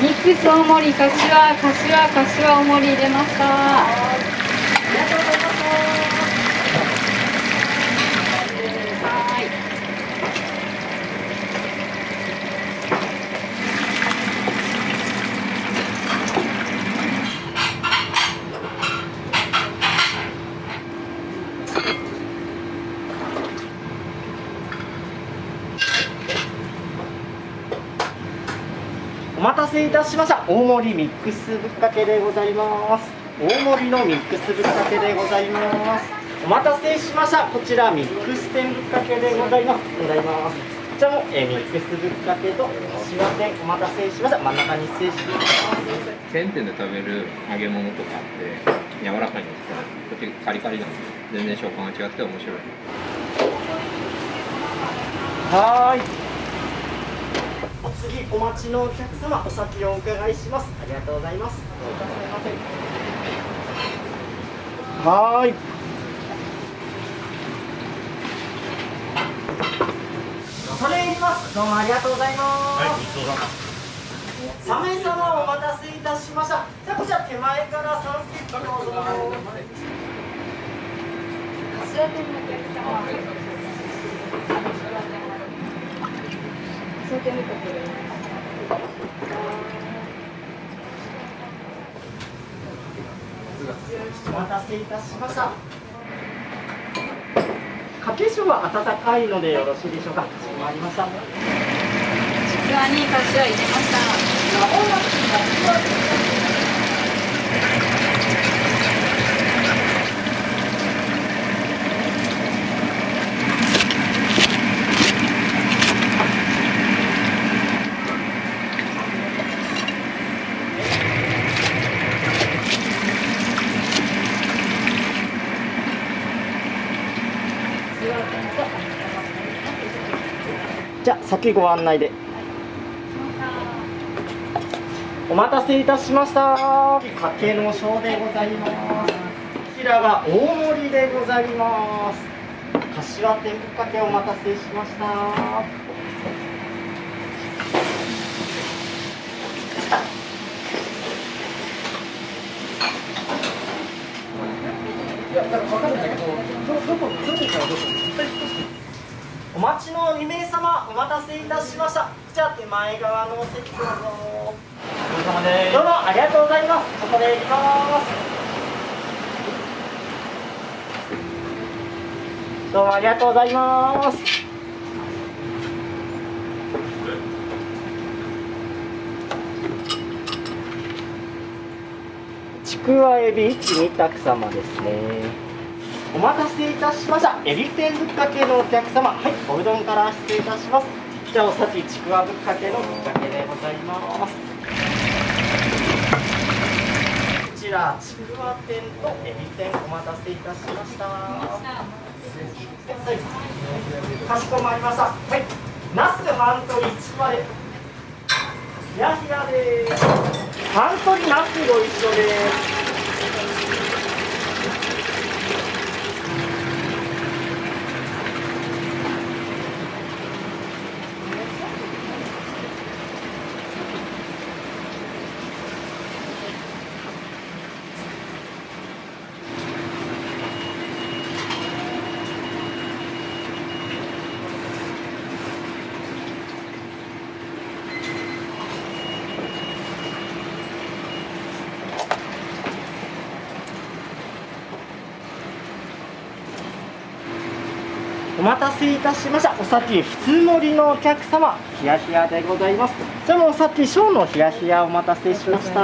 ミックス大盛りかしわ大盛り入れました。ありがとうございます。お待たせいたしました。大盛りミックスぶっかけでございます。大盛りのミックスぶっかけでございます。お待たせしました。こちらミックス天ぶっかけでございます。こちらもミックスぶっかけとしわ天お待たせしました。真ん中に失礼します。チェーン店で食べる揚げ物とかって柔らかいんですけど、こっちカリカリなんで全然食感が違って面白い。はーい。お次お待ちのお客様、お先をお伺いします。ありがとうございます。どういたしません。はーい。恐れ入ります。どうもありがとうございます。はい、ごちそうさま。3名様お待たせいたしました。じゃあこちら手前から3セットどうぞ。柏店のお客様。柏店のところ。お待たせいたしました。かけしょうは温かいのでよろしいでしょうか。かしこまりました。ちくわにかしわ入れました。じゃあ先ご案内で。お待たせいたしました。かけのしょうでございます。こちらが大盛りでございます。柏天ぶっかけお待たせしました。お待ちの2名様お待たせいたしました。じゃあ手前側のお席どうぞ。どうもありがとうございます。ここで行きます。どうもありがとうございます。ちくわエビ1、2択様ですね。お待たせいたしました。エビ天ぶっかけのお客様、はい、おうどんから失礼いたします。じゃあお先ちくわぶっかけのぶっかけでございます。こちらちくわ天とエビ天お待たせいたしました。はい、かしこまりました。はい、ナス半取りちくわでひやひやです。半取りナスご一緒です。お待たせいたしました。お先普通盛りのお客様、ひやひやでございます。じゃあもうお先小のひやひやお待たせしました。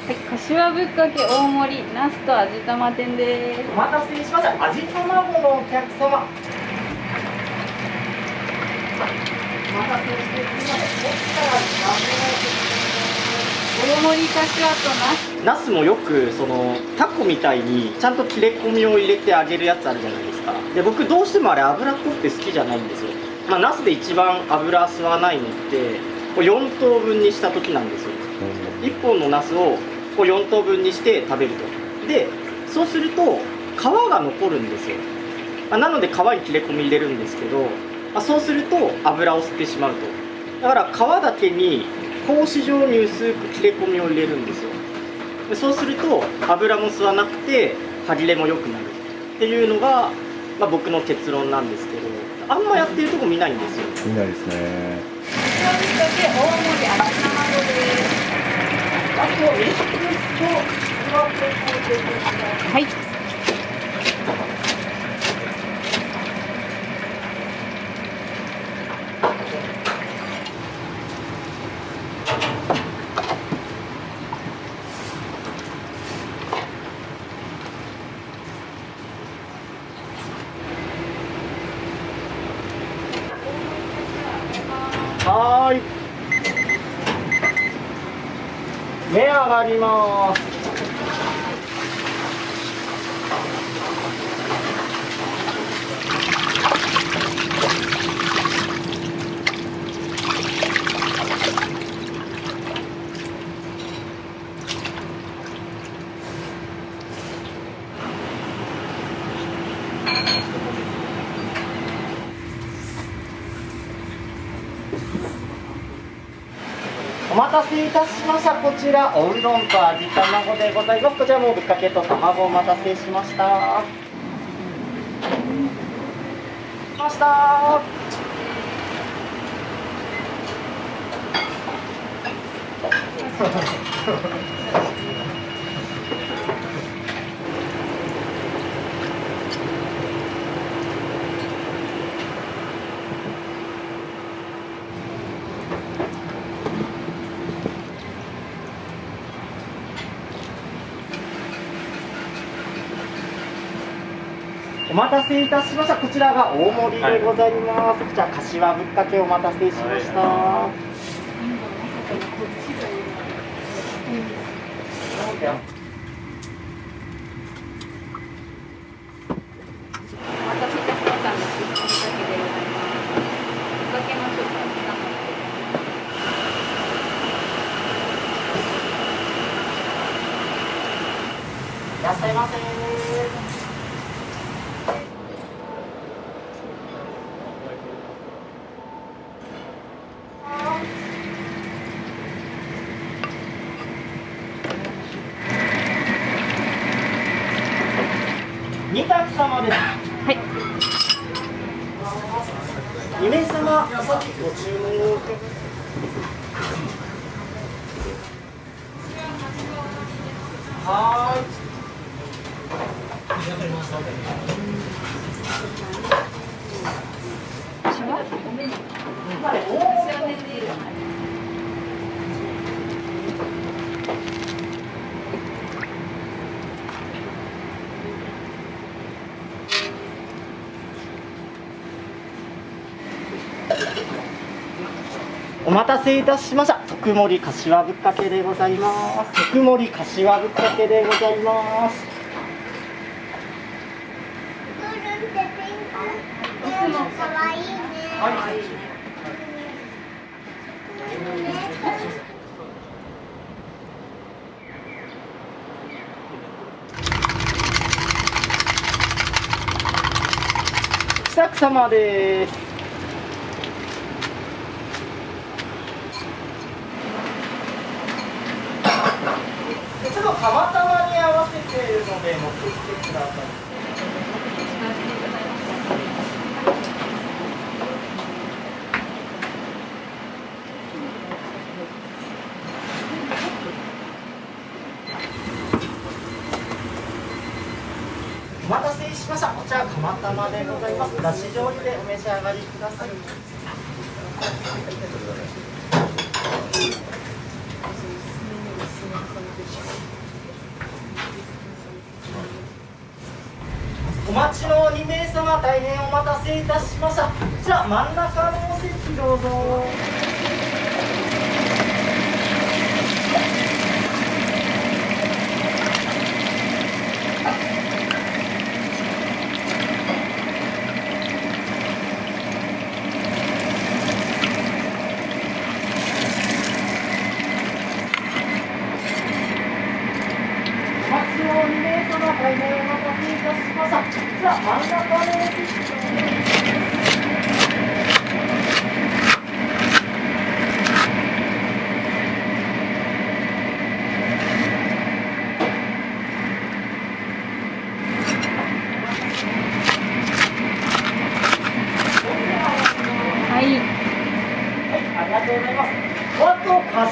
はい、柏ぶっかけ大盛り、ナスと味玉天です。お待たせしました。味玉子のお客様。お待たせしてすみません。大盛り柏とナス。ナスもよくそのタコみたいにちゃんと切れ込みを入れて揚げるやつあるじゃないですか。で僕どうしてもあれ脂っこくて好きじゃないんですよ。まあ、ナスで一番油吸わないのってこう4等分にした時なんですよ。1本のナスをこう4等分にして食べると。でそうすると皮が残るんですよ。まあ、なので皮に切れ込み入れるんですけど、まあ、そうすると油を吸ってしまうと。だから皮だけに格子状に薄く切れ込みを入れるんですよ。でそうすると油も吸わなくて歯切れも良くなるっていうのが、まあ、僕の結論なんですけど、あんまやってるとこ見ないんですよ。見ないですね。柏ぶっかけ大盛り味玉子です。あとミックスとはい。目上がります。お待たせいたしました。こちらおうどんと味卵でございます。こちらもぶっかけと卵お待たせしました。ました。お待たせいたしました。こちらが大盛りでございます。こちら柏ぶっかけお待たせしました。いらっしゃいませ。二択様です。はい。2名様、お先ご注文を。はーい。お待たせいたしました。特盛り柏ぶっかけでございます。特盛り柏ぶっかけでございます。喜作様です。ちょっと釜玉に合わせているので持ってきてください。お待たせしました。こちら釜玉でございます。だし醤油でお召し上がりください。お待ちの2名様、大変お待たせいたしました。じゃあ真ん中のお席どうぞ。大変お待たせいたしました。じゃあ真ん中のお席。はい。ありがとうございます。あと柏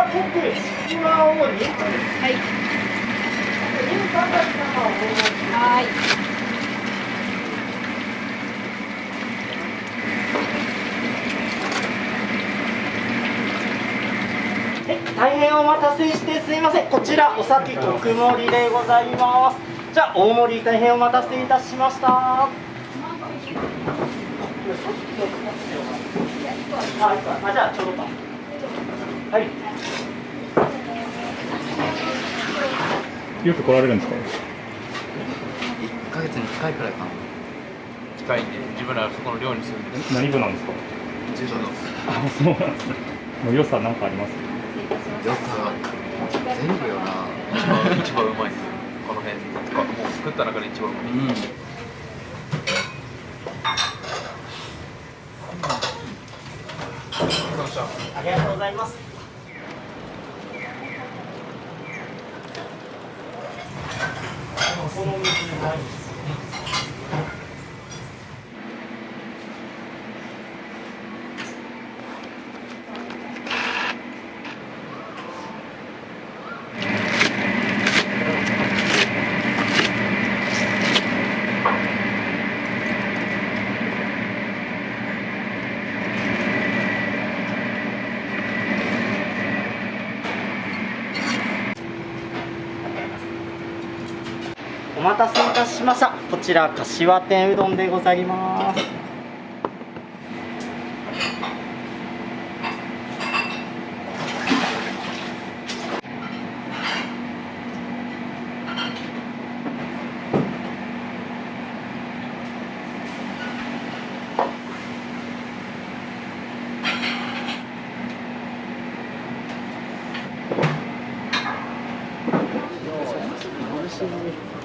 特ちくわを2個です。はい。はい。大変お待たせしてすいません。こちらお先特盛りでございます。じゃあ大盛り大変お待たせいたしました。あ、じゃあちょうどか。はい。よく来られるんですか？ 1ヶ月に1回くらいかな。近いんで、自分らはそこの寮に住んでる。何部なんですか？柔道の。あ、そうなんですね。もう良さなんかあります？良さ、全部よな。一番うまいです。この辺とか、もう作った中で一番うまい。ありがとうございます。このお店ないですね。お待たせいたしました。こちら柏天うどんでございます。よろしい。